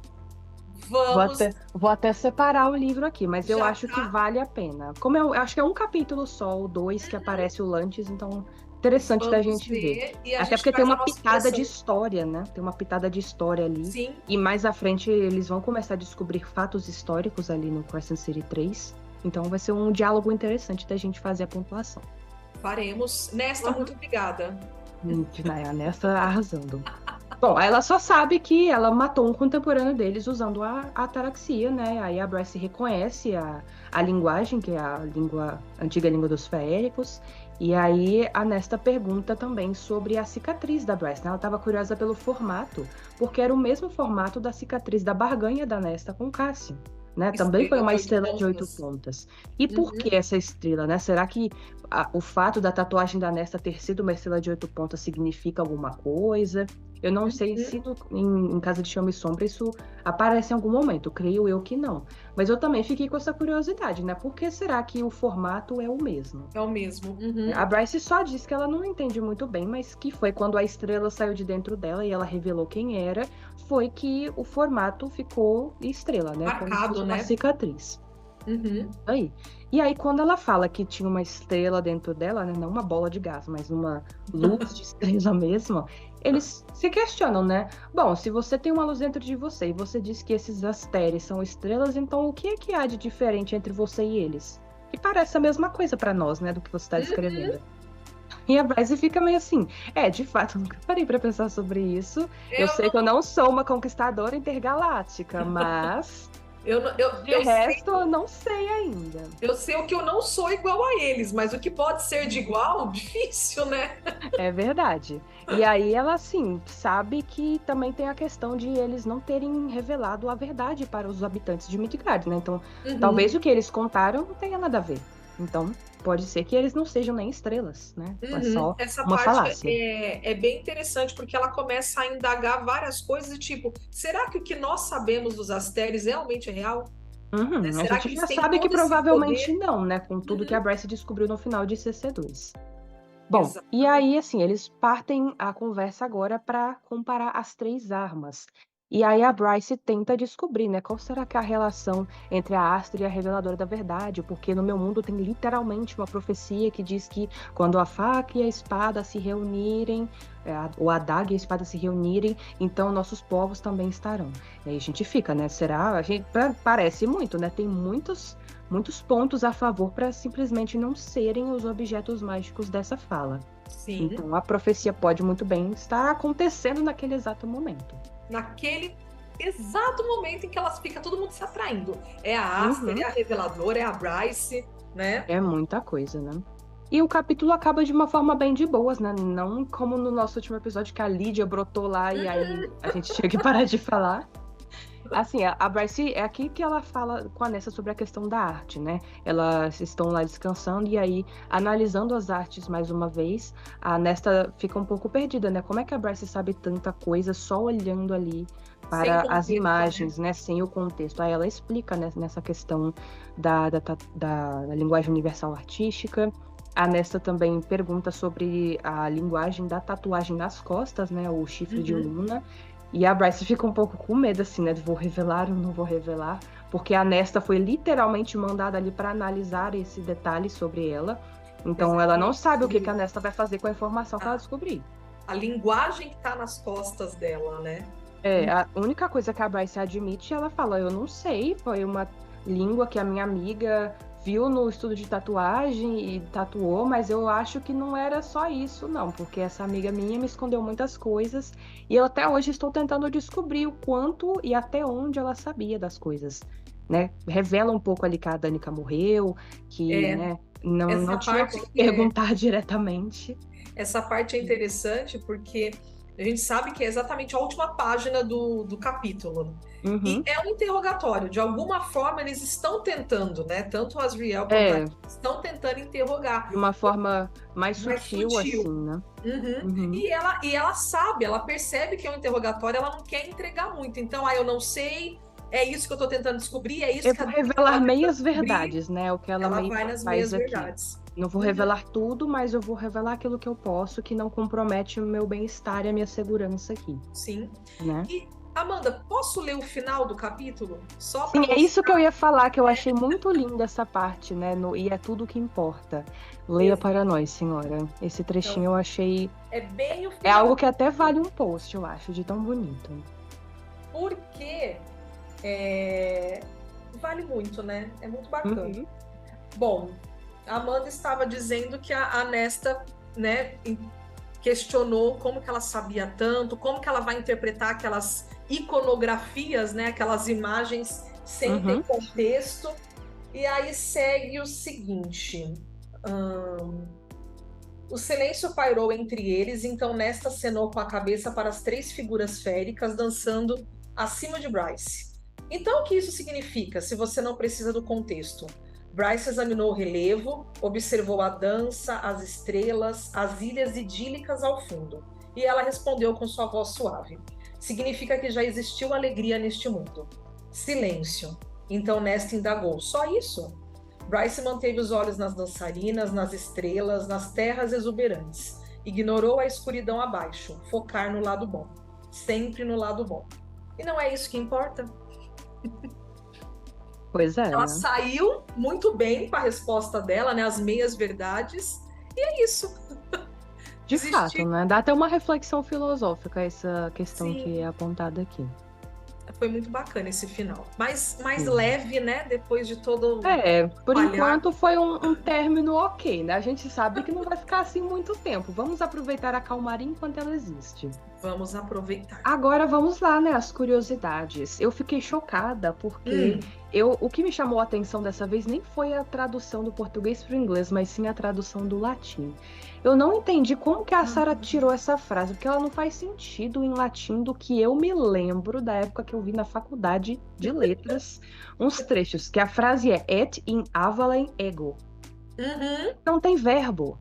vamos... Vou até separar o livro aqui, mas eu acho que vale a pena. Como eu acho que é um capítulo só, ou dois, que aparece o Lantis, então interessante da gente ver. Até porque tem uma pitada de história, né? Tem uma pitada de história ali. Sim. E mais à frente eles vão começar a descobrir fatos históricos ali no Crescent City 3. Então vai ser um diálogo interessante da gente fazer a pontuação. Faremos. Nesta, muito obrigada. A Nesta arrasando. Bom, ela só sabe que ela matou um contemporâneo deles usando a ataraxia, né? Aí a Bryce reconhece a linguagem, que é a antiga língua dos feéricos. E aí a Nesta pergunta também sobre a cicatriz da Bryce, né? Ela estava curiosa pelo formato, porque era o mesmo formato da cicatriz da barganha da Nesta com Cassian. né? Também foi Estrela uma de 8 estrela de 8 pontas. pontas. E por Uhum. que essa estrela, né? Será que o fato da tatuagem da Nesta ter sido uma estrela de 8 pontas significa alguma coisa? Eu não sei se Uhum. em Casa de Chama e Sombra isso aparece em algum momento, creio eu que não. Mas eu também fiquei com essa curiosidade, né? Por que será que o formato é o mesmo? É o mesmo. A Uhum. Bryce só disse que ela não entende muito bem, mas que foi quando a estrela saiu de dentro dela e ela revelou quem era, foi que o formato ficou estrela, né? Como se fosse Marcado, uma né? cicatriz. Uhum. Aí. E aí, quando ela fala que tinha uma estrela dentro dela, né? Não uma bola de gás, mas uma luz de estrela mesmo, eles se questionam, né? Bom, se você tem uma luz dentro de você e você diz que esses asteres são estrelas, então o que é que há de diferente entre você e eles? Que parece a mesma coisa para nós, né? Do que você está Uhum. descrevendo. E a Bryce fica meio assim, de fato, nunca parei pra pensar sobre isso. Eu Eu sei que eu não, não sou uma conquistadora intergaláctica, mas eu, não- eu, de eu sei, resto eu não sei ainda. eu sei o que eu não sou igual a eles, mas o que pode ser de igual, difícil, né? É verdade. E aí ela, assim, sabe que também tem a questão de eles não terem revelado a verdade para os habitantes de Midgard, né? Então, talvez Uhum. o que eles contaram não tenha nada a ver. Então, pode ser que eles não sejam nem estrelas, né? É Uhum. só Essa uma parte falácia. é bem interessante, porque ela começa a indagar várias coisas, e tipo, será que o que nós sabemos dos Astéres realmente é real? Né? Uhum. A Será gente que eles já têm sabe que todo esse provavelmente poder? não, né? Com tudo que a Uhum. Bryce descobriu no final de CC2. Bom, e Exatamente. aí, assim, eles partem a conversa agora para comparar as 3 armas. E aí a Bryce tenta descobrir, né, qual será que é a relação entre a Astra e a Reveladora da Verdade, porque no meu mundo tem literalmente uma profecia que diz que quando a faca e a espada se reunirem, ou a adaga e a espada se reunirem, então nossos povos também estarão. E aí a gente fica, né, será? A gente parece muito, né? Tem muitos pontos a favor para simplesmente não serem os objetos mágicos dessa fala. Sim, Então, a profecia pode muito bem estar acontecendo naquele exato momento. naquele exato momento em que elas ficam todo mundo se atraindo. É a Aster, é Uhum. a Reveladora, é a Bryce, né? É muita coisa, né? E o capítulo acaba de uma forma bem de boas, né? Não como no nosso último episódio que a Lídia brotou lá e aí a gente tinha que parar de falar. Assim, a Bryce, é aqui que ela fala com a Nessa sobre a questão da arte, né? Elas estão lá descansando e aí, analisando as artes mais uma vez, a Nesta fica um pouco perdida, né? Como é que a Bryce sabe tanta coisa só olhando ali Sem para as contexto, né? imagens, né? Sem o contexto. Aí ela explica, né, nessa questão da linguagem universal artística. A Nesta também pergunta sobre a linguagem da tatuagem nas costas, né? O chifre de Uhum. Luna. E a Bryce fica um pouco com medo, assim, né? De vou revelar ou não vou revelar. Porque a Nesta foi literalmente mandada ali para analisar esse detalhe sobre ela. Então ela não Exatamente. sabe o que a Sobre Nesta vai fazer com a informação que ela a, descobrir. a linguagem que tá nas costas dela, né? A única coisa que a Bryce admite, ela fala, eu não sei, foi uma língua que a minha amiga viu no estudo de tatuagem e tatuou, mas eu acho que não era só isso, não, porque essa amiga minha me escondeu muitas coisas e eu até hoje estou tentando descobrir o quanto e até onde ela sabia das coisas, né? Revela um pouco ali que a Danica morreu, que, É, né, não essa tinha parte como que é perguntar diretamente. Essa parte é interessante porque a gente sabe que é exatamente a última página do capítulo. E Uhum. é um interrogatório. De alguma forma, eles estão tentando, né? Tanto o Asriel quanto a É, Alice estão tentando interrogar. de uma forma mais Mais sutil, assim, sutil. né? Uhum. Uhum. E ela sabe, ela percebe que é um interrogatório, ela não quer entregar muito. Então, eu não sei, é isso que eu estou tentando descobrir, é isso Eu que a vou Dani está revelar tentando meias descobrir. verdades, né? O que ela Ela meio vai que nas faz meias aqui. verdades. Não vou Uhum. revelar tudo, mas eu vou revelar aquilo que eu posso, que não compromete o meu bem-estar e a minha segurança aqui, Sim. né? E, Amanda, posso ler o final do capítulo? Só Sim, para é isso que eu mostrar. ia falar, que eu achei muito linda essa parte, né? E é tudo o que importa. Leia para nós, senhora. Esse trechinho Então, eu achei. é bem o É algo final. que até vale um post, eu acho, de tão bonito. Porque é, vale muito, né? É muito bacana. Uhum. Bom, a Amanda estava dizendo que a Nesta, né, questionou como que ela sabia tanto, como que ela vai interpretar aquelas iconografias, né, aquelas imagens sem ter Uhum. contexto. E aí segue o seguinte. O silêncio pairou entre eles, então Nesta acenou com a cabeça para as 3 figuras féricas dançando acima de Bryce. Então, o que isso significa, se você não precisa do contexto? Bryce examinou o relevo, observou a dança, as estrelas, as ilhas idílicas ao fundo. E ela respondeu com sua voz suave. Significa que já existiu alegria neste mundo. Silêncio. Então Nesta indagou. Só isso? Bryce manteve os olhos nas dançarinas, nas estrelas, nas terras exuberantes. Ignorou a escuridão abaixo. Focar no lado bom. Sempre no lado bom. E não é isso que importa? Pois é, Ela né? saiu muito bem com a resposta dela, né? As meias verdades. E é isso. De fato, né? Dá até uma reflexão filosófica essa questão que é Sim, apontada aqui. foi muito bacana esse final. Mais Sim. leve, né? Depois de todo Por falhar. enquanto foi um término ok, né? A gente sabe que não vai ficar assim muito tempo. Vamos aproveitar a calmaria enquanto ela existe. Vamos aproveitar. Agora vamos lá, né? As curiosidades. Eu fiquei chocada porque o que me chamou a atenção dessa vez nem foi a tradução do português para o inglês, mas sim a tradução do latim. Eu não entendi como que a Sarah tirou essa frase, porque ela não faz sentido em latim do que eu me lembro da época que eu vi na faculdade de letras, uns trechos, que a frase é et in avalem ego. Uhum. Não tem verbo.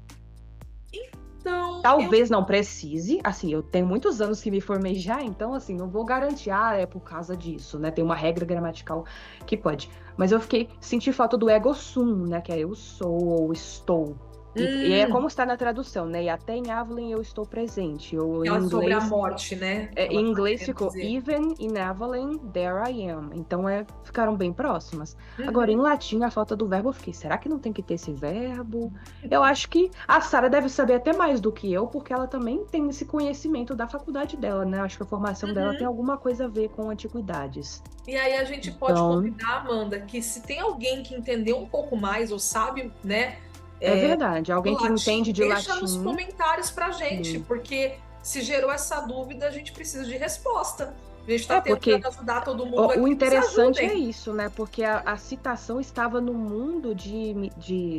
Então, Talvez não precise, assim, eu tenho muitos anos que me formei já, então, assim, não vou garantir, é por causa disso, né? Tem uma regra gramatical que pode. Mas eu senti falta do ego sum, né? Que é eu sou ou estou. E é como está na tradução, né? E até em Avalon eu estou presente. Ou em ela sobre a inglês, morte, né? Que em ela tá inglês querendo ficou dizer. even in Avalon, there I am. Então ficaram bem próximas. Agora, em Uhum. latim, a falta do verbo, eu fiquei, será que não tem que ter esse verbo? Eu acho que a Sarah deve saber até mais do que eu, porque ela também tem esse conhecimento da faculdade dela, né? Acho que a formação dela tem Uhum. alguma coisa a ver com antiguidades. E aí a gente pode Então, convidar, Amanda, que se tem alguém que entendeu um pouco mais ou sabe, né, é verdade. do Alguém que latim, entende de deixa nos latim. comentários pra gente, Sim. porque se gerou essa dúvida, a gente precisa de resposta. A gente está Porque tentando ajudar todo mundo o aqui, nos interessante é ajudem. isso, né? Porque a citação estava no mundo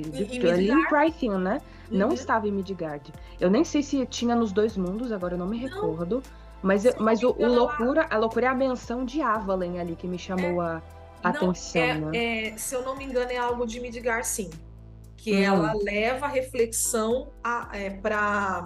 Em ali em Midgard. Prythian, né? Não Uhum. estava em Midgard. Eu nem sei se tinha nos dois mundos, agora eu não me Não, recordo. Mas, se eu não me engano, a loucura é a menção de Avalon ali que me chamou a não, atenção, né? se eu não me engano, é algo de Midgard, sim. Que ela Hum, leva a reflexão para.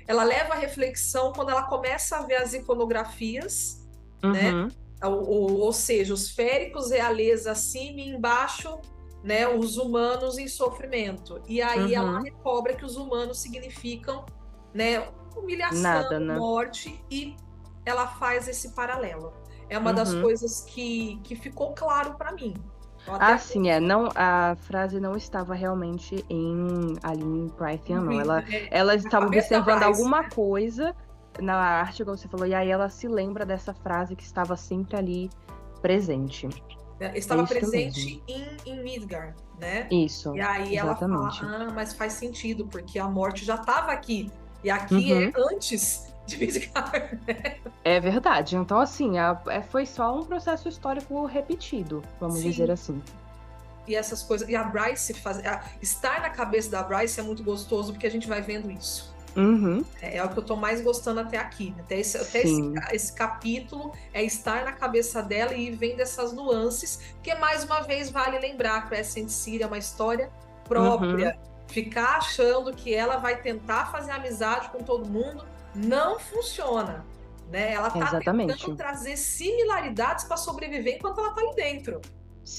Ela leva a reflexão quando ela começa a ver as iconografias, né? uhum, Ou seja, os féricos, realeza acima e embaixo, né? Os humanos em sofrimento. E aí ela uhum. recobra que os humanos significam, né? Humilhação, Nada, né? morte, e ela faz esse paralelo. É uma das Uhum. coisas que ficou claro para mim. Eu Ah, até sim, não, a frase não estava realmente ali em Prythian, não. Ela na estava cabeça da observando Bryce, alguma coisa na arte, como você falou, e aí ela se lembra dessa frase que estava sempre ali presente. né? É Estava isso mesmo. presente em Midgard, né? E Isso, aí ela fala, exatamente. mas faz sentido, porque a morte já estava aqui. E aqui é Uhum, antes de Midgard. é verdade. Então, assim, foi só um processo histórico repetido, vamos dizer Sim. assim. E essas coisas. E a Bryce estar na cabeça da Bryce é muito gostoso, porque a gente vai vendo isso. Uhum, É o que eu tô mais gostando até aqui. sim. Esse capítulo é estar na cabeça dela e ir vendo essas nuances, porque mais uma vez vale lembrar que Crescent City é uma história Uhum, própria. Ficar achando que ela vai tentar fazer amizade com todo mundo não funciona. Né? Ela tá tentando exatamente. trazer similaridades para sobreviver enquanto ela tá ali dentro.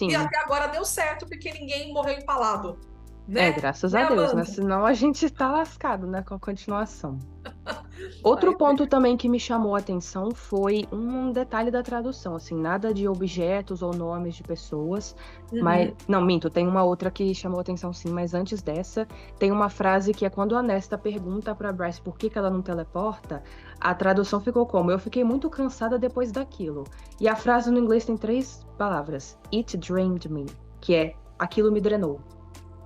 E Sim. até agora deu certo, porque ninguém morreu empalado. Né? Graças Né, a Deus, né? Amanda? Senão a gente tá lascado, né, com a continuação. Outro Mas, ponto também que me chamou a atenção foi um detalhe da tradução, assim, nada de objetos ou nomes de pessoas, mas, uhum. não, minto, tem uma outra que chamou a atenção sim, mas antes dessa, tem uma frase que é quando a Nesta pergunta pra Bryce por que ela não teleporta, a tradução ficou como, eu fiquei muito cansada depois daquilo. E a frase no inglês tem 3 palavras, it drained me, que é, aquilo me drenou.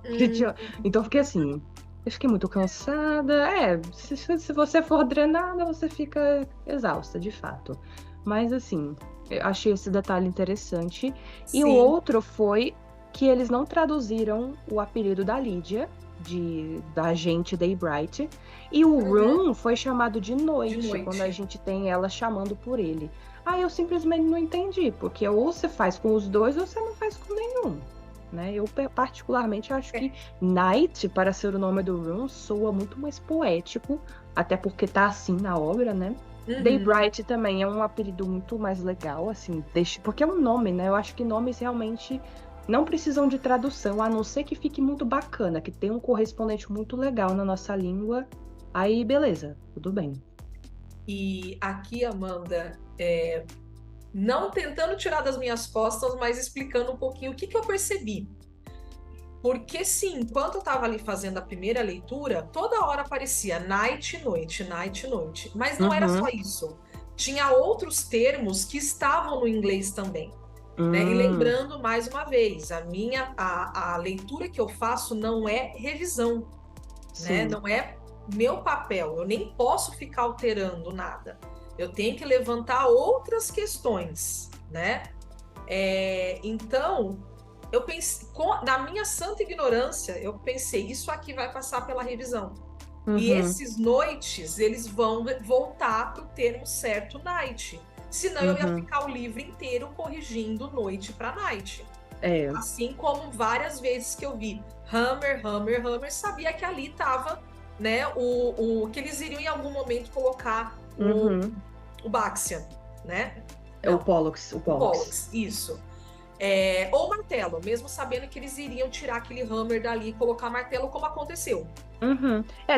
Hum, Então eu fiquei assim, eu fiquei muito cansada. Se você for drenada, você fica exausta, de fato. Mas assim, eu achei esse detalhe interessante. E o sim, outro foi que eles não traduziram o apelido da Lídia, da agente Daybright. E o uhum. Room foi chamado de De noite, quando a noite. gente tem ela chamando por ele. Aí eu simplesmente não entendi, porque ou você faz com os dois ou você não faz com nenhum, né? Eu particularmente acho que Night, para ser o nome do Ron, soa muito mais poético, até porque tá assim na obra, né? Daybright também é um apelido muito mais legal, assim, porque é um nome, né? Eu acho que nomes realmente não precisam de tradução, a não ser que fique muito bacana, que tenha um correspondente muito legal na nossa língua. Aí, beleza, tudo bem. E aqui, Amanda, não tentando tirar das minhas costas, mas explicando um pouquinho o que eu percebi. Porque sim, enquanto eu estava ali fazendo a primeira leitura, toda hora aparecia night, noite, night, noite. Mas não era só isso. Tinha outros termos que estavam no inglês também. Né? E lembrando mais uma vez, a leitura que eu faço não é revisão, né? Não é meu papel. Eu nem posso ficar alterando nada. Eu tenho que levantar outras questões, né? Então, eu pensei, na minha santa ignorância, eu pensei, isso aqui vai passar pela revisão. E esses noites, eles vão voltar para o termo certo, night. Senão eu ia ficar o livro inteiro corrigindo noite para night. Assim como várias vezes que eu vi hammer, hammer, hammer, sabia que ali estava, né, que eles iriam em algum momento colocar o Baxian, né? Não, o Pollux. O Pollux, isso. Ou martelo, mesmo sabendo que eles iriam tirar aquele hammer dali e colocar martelo, como aconteceu.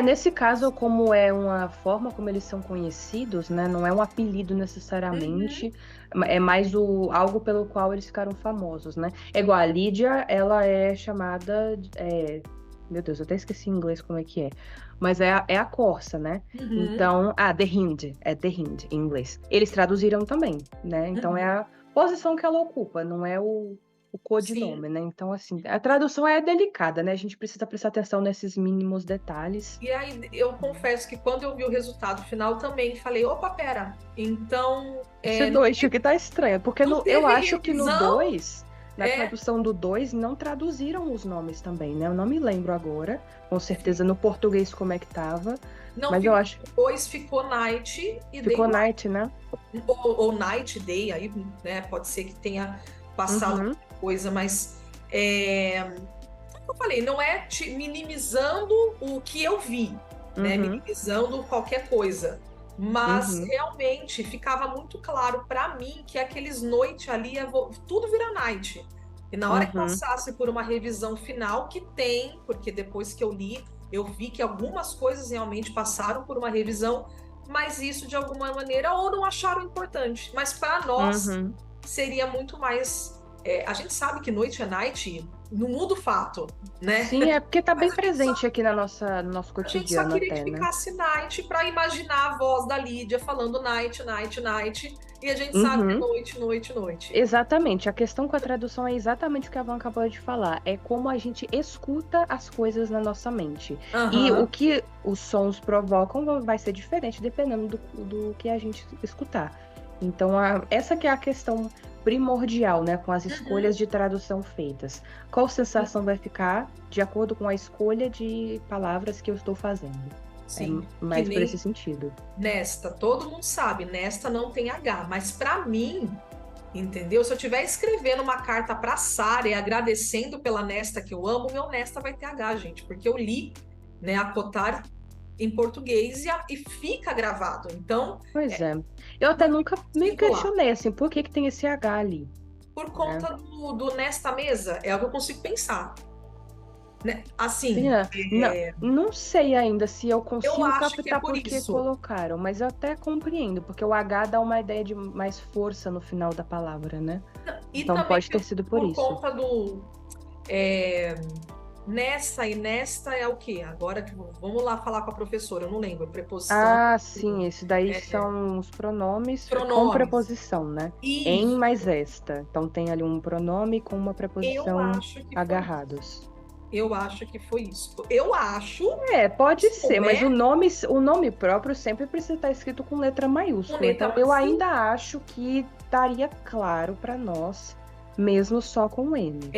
Nesse caso, como é uma forma como eles são conhecidos, né? Não é um apelido necessariamente, é mais algo pelo qual eles ficaram famosos, né? É igual a Lídia, ela é chamada... meu Deus, eu até esqueci em inglês como é que é. Mas é a corça, né? Então, The Hind, é The Hind em inglês. Eles traduziram também, né? Então é a posição que ela ocupa, não é o codinome, né? Então, assim, a tradução é delicada, né? A gente precisa prestar atenção nesses mínimos detalhes. E aí, eu confesso que quando eu vi o resultado final também, falei, opa, pera, então... Esse 2 que tá estranho, porque eu acho que no 2, na tradução do 2, não traduziram os nomes também, né? Eu não me lembro agora, com certeza no português como é que tava, não, mas eu acho... Depois ficou Night e Ficou Night, né? Ou Night, Day, aí, né? Pode ser que tenha passado coisa, mas como eu falei, não é minimizando o que eu vi, né? Minimizando qualquer coisa, mas realmente ficava muito claro para mim que aqueles noite ali tudo vira night. E na hora que passasse por uma revisão final, que tem, porque depois que eu li, eu vi que algumas coisas realmente passaram por uma revisão, mas isso de alguma maneira ou não acharam importante, mas para nós seria muito mais... a gente sabe que noite é night, não muda o fato, né? Sim, é porque tá bem presente aqui no nosso cotidiano. A gente só queria que ficasse night para imaginar a voz da Lídia falando night, night, night, e a gente sabe que é noite, noite, noite. Exatamente, a questão com a tradução é exatamente o que a Van acabou de falar, é como a gente escuta as coisas na nossa mente. E o que os sons provocam vai ser diferente dependendo do que a gente escutar. Então, essa que é a questão primordial, né, com as escolhas de tradução feitas. Qual sensação vai ficar de acordo com a escolha de palavras que eu estou fazendo? Sim, mais por esse sentido. Nesta, todo mundo sabe, nesta não tem H, mas para mim, entendeu? Se eu estiver escrevendo uma carta para Sara e agradecendo pela Nesta que eu amo, meu Nesta vai ter H, gente, porque eu li, né, a Cotar em português e fica gravado. Então, pois é. Eu até nunca me questionei assim, por que tem esse H ali? Por conta do Nesta Mesa, é o que eu consigo pensar. Né? Assim, não sei ainda se eu consigo captar por que isso. Colocaram, mas eu até compreendo, porque o H dá uma ideia de mais força no final da palavra, né? Então pode ter sido por isso. Por conta do nessa e nesta é o quê? Agora que vamos lá falar com a professora, eu não lembro, preposição. Ah, sim, esse daí são os pronomes com preposição, né? Isso. Em mais esta. Então tem ali um pronome com uma preposição agarrados. Eu acho que foi isso. Eu acho. Pode ser, mas o nome próprio sempre precisa estar escrito com letra maiúscula. Então eu ainda acho que estaria claro para nós, mesmo só com N.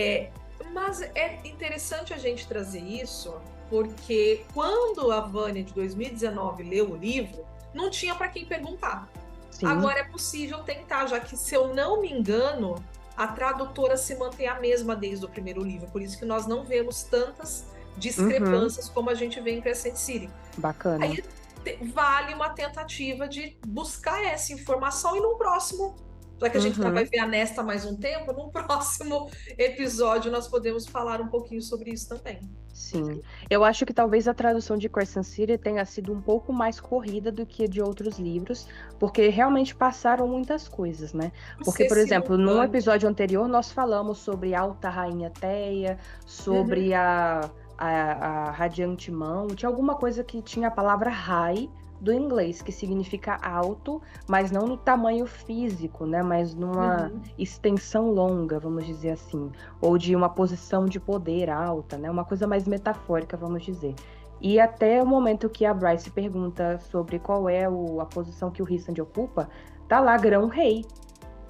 Mas é interessante a gente trazer isso, porque quando a Vânia de 2019 leu o livro, não tinha para quem perguntar. Sim. Agora é possível tentar, já que, se eu não me engano, a tradutora se mantém a mesma desde o primeiro livro. Por isso que nós não vemos tantas Uhum. discrepâncias como a gente vê em Crescent City. Bacana. Aí vale uma tentativa de buscar essa informação e num próximo, já que a gente vai Uhum. ver a Nesta mais um tempo, num próximo episódio nós podemos falar um pouquinho sobre isso também. Sim. Eu acho que talvez a tradução de Crescent City tenha sido um pouco mais corrida do que a de outros livros, porque realmente passaram muitas coisas, né? Por Porque, ser por exemplo, num simultâneo. episódio anterior nós falamos sobre a Alta Rainha Teia, Uhum. sobre a Radiante Mão, tinha alguma coisa que tinha a palavra high do inglês, que significa alto, mas não no tamanho físico, né? Mas numa Uhum. extensão longa, vamos dizer assim, ou de uma posição de poder alta, né? Uma coisa mais metafórica, vamos dizer. E até o momento que a Bryce pergunta sobre qual é a posição que o Rhysand ocupa, tá lá grão-rei,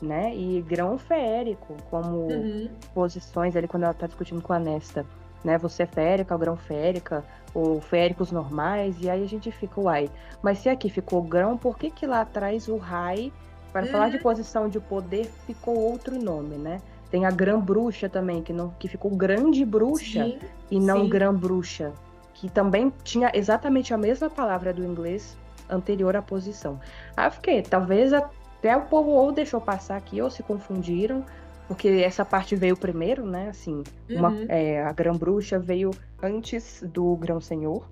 né? E grão férico, como Uhum. posições ali quando ela tá discutindo com a Nesta, né? Você é férica, ou grão férica, ou féricos normais, e aí a gente fica, uai, mas se aqui ficou grão, por que que lá atrás o Rai, para falar de Uhum. posição de poder, ficou outro nome, né? Tem a grã-bruxa também, que ficou grande bruxa Sim, e não sim. grã-bruxa, que também tinha exatamente a mesma palavra do inglês anterior à posição. Aí eu fiquei, talvez até o povo ou deixou passar aqui, ou se confundiram, porque essa parte veio primeiro, né? Assim, Uhum. a Grã-Bruxa veio antes do Grão-Senhor,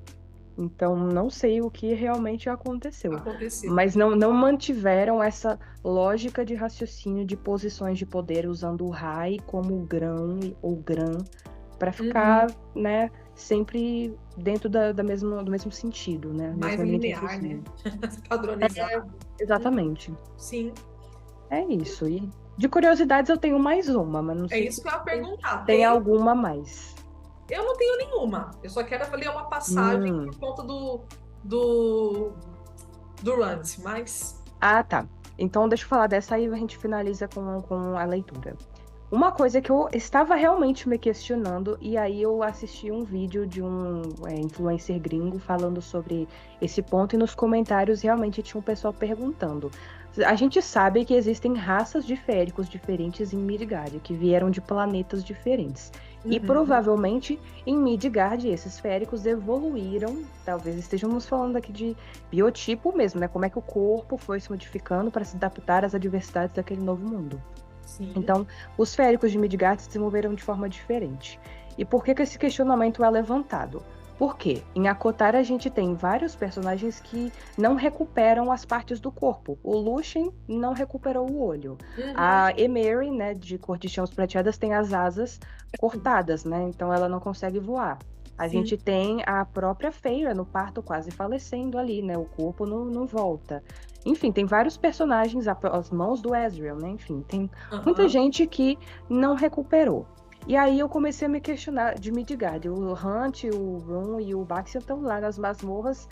então não sei o que realmente aconteceu. Aconteceu. Mas não mantiveram essa lógica de raciocínio de posições de poder usando o Rai como grão ou grã para ficar, Uhum. né, sempre dentro do mesmo sentido, né? Mais Mesma linha de linear, né? raciocínio. Padronizado. Uhum. Exatamente. Sim. É isso. E de curiosidades eu tenho mais uma, mas não É sei isso se que eu ia você perguntar. tem Tem? alguma a mais. Eu não tenho nenhuma. Eu só quero ler uma passagem Hum. por conta do, do Runt, mas. Ah, tá. Então deixa eu falar dessa aí e a gente finaliza com a leitura. Uma coisa que eu estava realmente me questionando, e aí eu assisti um vídeo de um influencer gringo falando sobre esse ponto, e nos comentários realmente tinha um pessoal perguntando. A gente sabe que existem raças de féricos diferentes em Midgard, que vieram de planetas diferentes. E Uhum. provavelmente em Midgard esses féricos evoluíram, talvez estejamos falando aqui de biotipo mesmo, né? Como é que o corpo foi se modificando para se adaptar às adversidades daquele novo mundo. Sim. Então, os féricos de Midgard se desenvolveram de forma diferente. E por que esse questionamento é levantado? Porque em Akotar a gente tem vários personagens que não recuperam as partes do corpo. O Lúthien não recuperou o olho. Uhum. A Emery, né, de cor de chãos prateadas, tem as asas cortadas, né? Então ela não consegue voar. A Sim. gente tem a própria Feyre no parto quase falecendo ali, né? O corpo não volta. Enfim, tem vários personagens às mãos do Ezreal, né? Enfim, tem muita Aham. gente que não recuperou. E aí eu comecei a me questionar de Midgard. O Hunt, o Rune e o Baxian estão lá nas masmorras,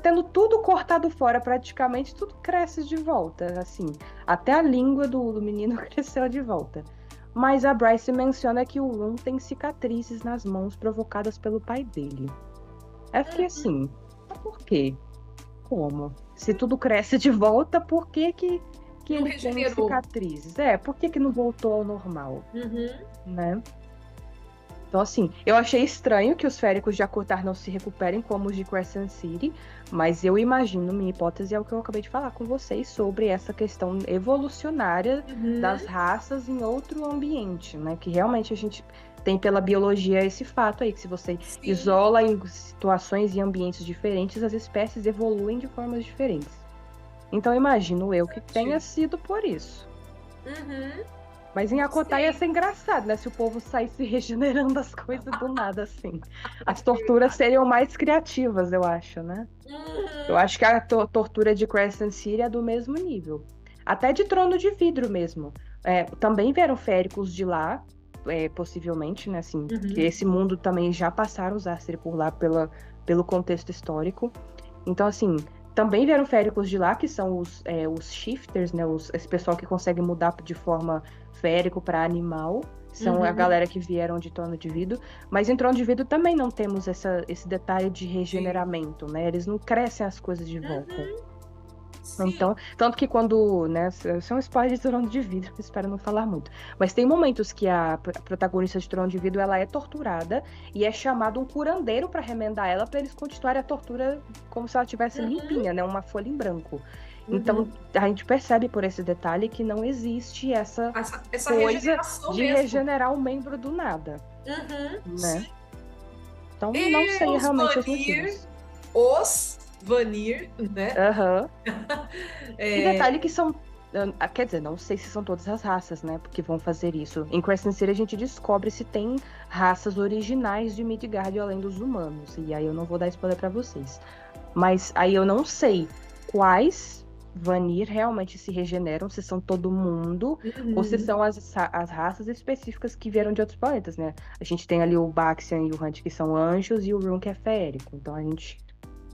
tendo tudo cortado fora, praticamente tudo cresce de volta, assim. Até a língua do menino cresceu de volta. Mas a Bryce menciona que o Rune tem cicatrizes nas mãos provocadas pelo pai dele. Aí eu fiquei assim, mas por quê? Como? Se tudo cresce de volta, por que que Não ele tem regenerou. cicatrizes? Por que não voltou ao normal, Uhum. né? Então, assim, eu achei estranho que os féricos de Akotar não se recuperem como os de Crescent City, mas eu imagino, minha hipótese é o que eu acabei de falar com vocês sobre essa questão evolucionária das Uhum. raças em outro ambiente, né? Que realmente a gente tem pela biologia esse fato aí, que se você Sim. isola em situações e ambientes diferentes, as espécies evoluem de formas diferentes. Então, imagino eu que tenha sido por isso. Uhum. Mas em Não Akotai ia sei. ser engraçado, né? Se o povo saísse regenerando as coisas do nada, assim. As torturas Verdade. seriam mais criativas, eu acho, né? Eu Uhum. acho que a tortura de Crescent City é do mesmo nível. Até de Trono de Vidro mesmo. Também vieram féricos de lá, possivelmente, né? Assim, que Uhum. esse mundo também já passaram os Aster por lá pelo contexto histórico. Então, assim, também vieram féricos de lá, que são os shifters, né? Esse pessoal que consegue mudar de forma férico para animal. São a Uhum. galera que vieram de Trono de Vidro. Mas em Trono de Vidro também não temos esse detalhe de De- regeneramento, né? Eles não crescem as coisas de volta. Uhum. Sim. Então, tanto que quando, né, isso é um spoiler de Trono de Vidro, espero não falar muito. Mas tem momentos que a protagonista de Trono de Vidro, ela é torturada e é chamado um curandeiro para remendar ela, para eles continuarem a tortura como se ela tivesse Uhum, limpinha, né, uma folha em branco. Então, uhum. a gente percebe por esse detalhe que não existe essa Essa coisa regeneração de mesmo. regenerar um membro do nada, Uhum, né? sim. Então, não E sei os realmente os Vanir, motivos. né? Aham. E detalhe É, que são. Quer dizer, não sei se são todas as raças, né? Porque vão fazer isso. Em Crescent City a gente descobre se tem raças originais de Midgard além dos humanos. E aí eu não vou dar spoiler pra vocês. Mas aí eu não sei quais Vanir realmente se regeneram, se são todo mundo, ou se uhum, são as raças específicas que vieram de outros planetas, né? A gente tem ali o Baxian e o Hunt que são anjos e o Rune que é férico. Então a gente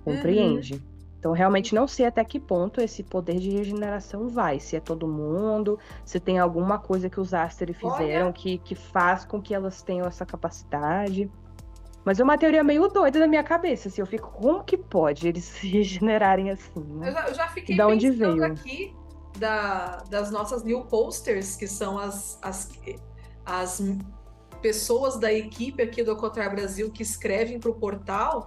uhum. compreende. Então, realmente não sei até que ponto esse poder de regeneração vai. Se é todo mundo, se tem alguma coisa que os Aster fizeram Olha, que faz com que elas tenham essa capacidade. Mas é uma teoria meio doida na minha cabeça. Assim, eu fico, como que pode eles se regenerarem assim, né? eu já E fiquei da onde pensando veio? aqui das nossas new posters, que são as pessoas da equipe aqui do Cotar Brasil que escrevem para o portal.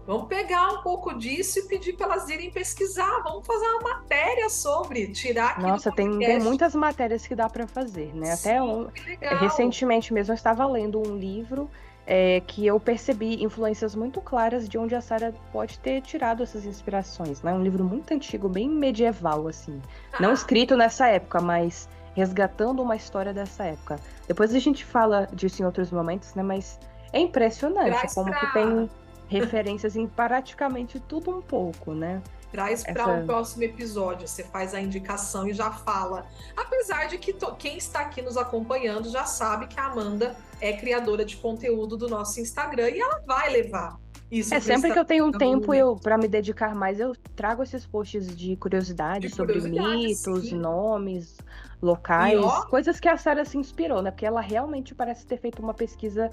Vamos pegar um pouco disso e pedir para elas irem pesquisar. Vamos fazer uma matéria sobre, tirar aqui do Nossa, tem podcast. muitas matérias que dá para fazer, né? Sim, que legal. Recentemente mesmo eu estava lendo um livro que eu percebi influências muito claras de onde a Sarah pode ter tirado essas inspirações, né? Um livro muito antigo, bem medieval, assim. Não Ah, escrito nessa época, mas resgatando uma história dessa época. Depois a gente fala disso em outros momentos, né? Mas é impressionante traz como que para tem referências em praticamente tudo um pouco, né? traz para um Essa próximo episódio. Você faz a indicação e já fala. Apesar de que quem está aqui nos acompanhando já sabe que a Amanda é criadora de conteúdo do nosso Instagram e ela vai levar isso para o Sempre que Instagram eu tenho um em algum tempo momento. eu para me dedicar mais, eu trago esses posts de De curiosidades sobre curiosidade, mitos, sim. nomes, E locais, ó, coisas que a Sarah se inspirou, né? Porque ela realmente parece ter feito uma pesquisa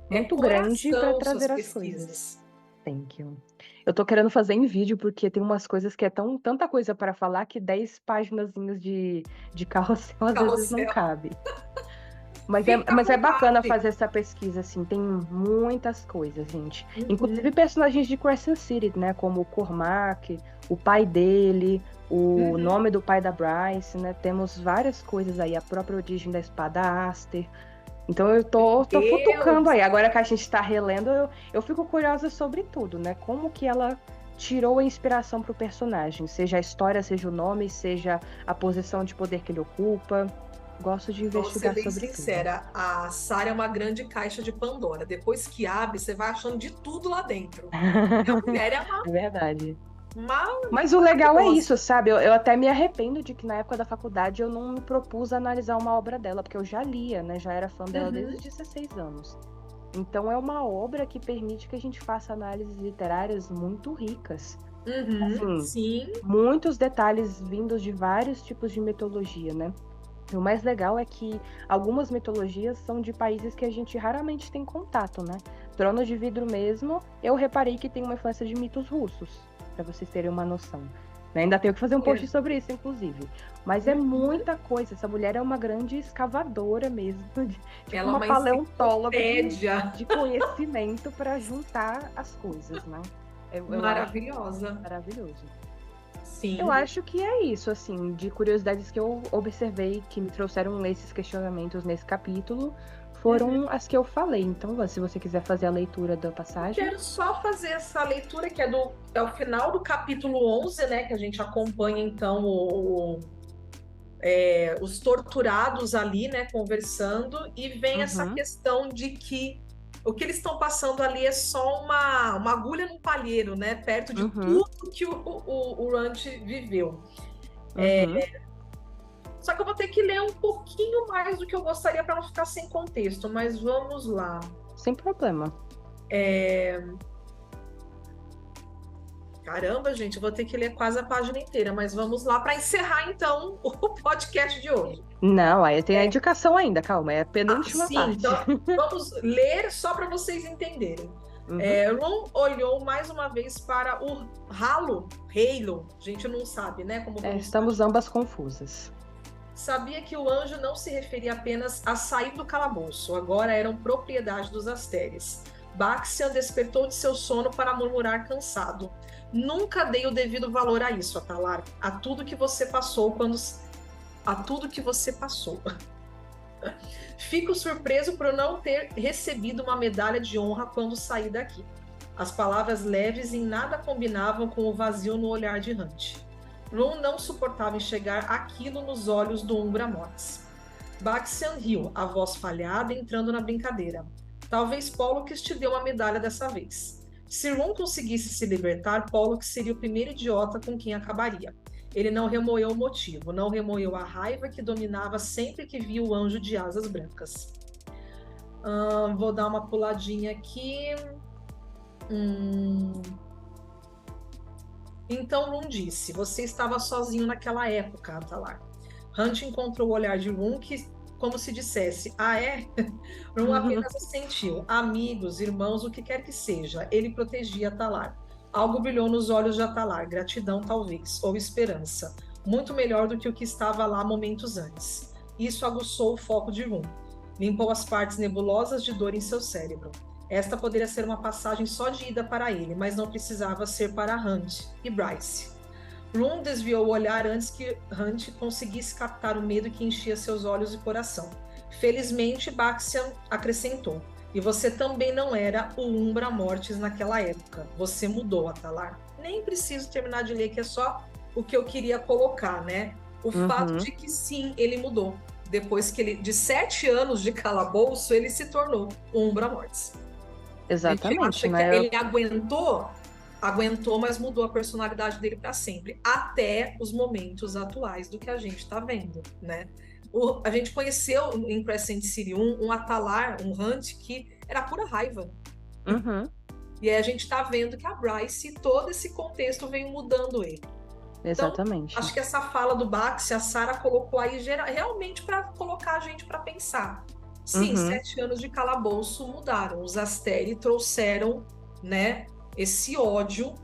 é muito grande para coração suas trazer as coisas. pesquisas. Thank you. Eu tô querendo fazer em vídeo porque tem umas coisas que é tanta coisa para falar que 10 páginazinhas de carrossel às vezes não Carrossel. cabe. Mas é, Fica à mas é bacana vontade. fazer essa pesquisa, assim, tem muitas coisas, gente. Inclusive Uhum, personagens de Crescent City, né? Como o Cormac, o pai dele, o uhum. nome do pai da Bryce, né? Temos várias coisas aí, a própria origem da espada Aster. Então eu tô futucando Deus, aí. Agora que a gente tá relendo, eu fico curiosa sobre tudo, né? Como que ela tirou a inspiração pro personagem, seja a história, seja o nome, seja a posição de poder que ele ocupa. Gosto de vou ser investigar bem sobre tudo. sincera, a Sarah é uma grande caixa de Pandora. Depois que abre, você vai achando de tudo lá dentro. A mulher é É verdade. uma Mas o legal é maravilhosa. isso, sabe? Eu até me arrependo de que na época da faculdade eu não me propus a analisar uma obra dela, porque eu já lia, né? Já era fã dela desde Uhum, os 16 anos. Então é uma obra que permite que a gente faça análises literárias muito ricas. uhum, Assim, sim, muitos detalhes vindos de vários tipos de mitologia, né? E o mais legal é que algumas mitologias são de países que a gente raramente tem contato, né? Trono de Vidro mesmo, eu reparei que tem uma influência de mitos russos, para vocês terem uma noção. Né? Ainda tenho que fazer um post olha, sobre isso, inclusive. Mas é uhum. muita coisa. Essa mulher é uma grande escavadora mesmo, tipo Ela é uma uma paleontóloga enciclopédia de conhecimento para juntar as coisas, né? Eu acho maravilhosa. maravilhoso. Eu Sim. acho que é isso, assim, de curiosidades que eu observei que me trouxeram esses questionamentos nesse capítulo, Uhum. foram as que eu falei. Então, se você quiser fazer a leitura da Eu passagem. quero só fazer essa leitura que é o final do capítulo 11, né? Que a gente acompanha então os torturados ali, né, conversando, e vem essa Uhum, questão de que o que eles estão passando ali é só uma agulha no palheiro, né, perto de uhum, tudo que o Rand viveu. uhum. Só que eu vou ter que ler um pouquinho mais do que eu gostaria para não ficar sem contexto, mas vamos lá. Sem problema. Caramba, gente, eu vou ter que ler quase a página inteira, mas vamos lá para encerrar então o podcast de hoje. Não, aí tem a indicação ainda, calma, é a penúltima Sim, parte. então vamos ler só para vocês entenderem. Ron olhou mais uma vez para o Halo, a gente não sabe, né? Como estamos ambas confusas. Sabia que o anjo não se referia apenas a sair do calabouço, agora eram propriedade dos Asteres. Baxian despertou de seu sono para murmurar cansado. Nunca dei o devido valor a isso, Atalar, a tudo que você passou Fico surpreso por não ter recebido uma medalha de honra quando saí daqui. As palavras leves em nada combinavam com o vazio no olhar de Hunt. Ron não suportava enxergar aquilo nos olhos do Umbra Mortis. Baxian riu, a voz falhada, entrando na brincadeira. Talvez Pollux te dê uma medalha dessa vez. Se Ron conseguisse se libertar, Pollux seria o primeiro idiota com quem acabaria. Ele não remoeu o motivo, não remoeu a raiva que dominava sempre que via o anjo de asas brancas. Vou dar uma puladinha aqui. Então Ron disse, você estava sozinho naquela época, Atalar. Hunt encontrou o olhar de Ron como se dissesse, é? Ron apenas assentiu. Amigos, irmãos, o que quer que seja. Ele protegia Atalar. Algo brilhou nos olhos de Atalar, gratidão talvez, ou esperança. Muito melhor do que o que estava lá momentos antes. Isso aguçou o foco de Ron. Limpou as partes nebulosas de dor em seu cérebro. Esta poderia ser uma passagem só de ida para ele, mas não precisava ser para Hunt e Bryce. Ron desviou o olhar antes que Hunt conseguisse captar o medo que enchia seus olhos e coração. Felizmente, Baxian acrescentou. E você também não era o Umbra Mortis naquela época. Você mudou, Atalar. Nem preciso terminar de ler, que é só o que eu queria colocar, né? O fato de que sim, ele mudou. Depois que ele, de 7 anos de calabouço, ele se tornou o Umbra Mortis. Exatamente, né? Ele aguentou, mas mudou a personalidade dele para sempre. Até os momentos atuais do que a gente está vendo, né? A gente conheceu em Crescent City um Atalar, um Hunt, que era pura raiva. E aí a gente tá vendo que a Bryce, todo esse contexto veio mudando ele. Exatamente. Então, acho que essa fala do Bax, a Sarah colocou aí realmente para colocar a gente para pensar. Sim, 7 anos de calabouço mudaram. Os Asteri trouxeram, né, esse ódio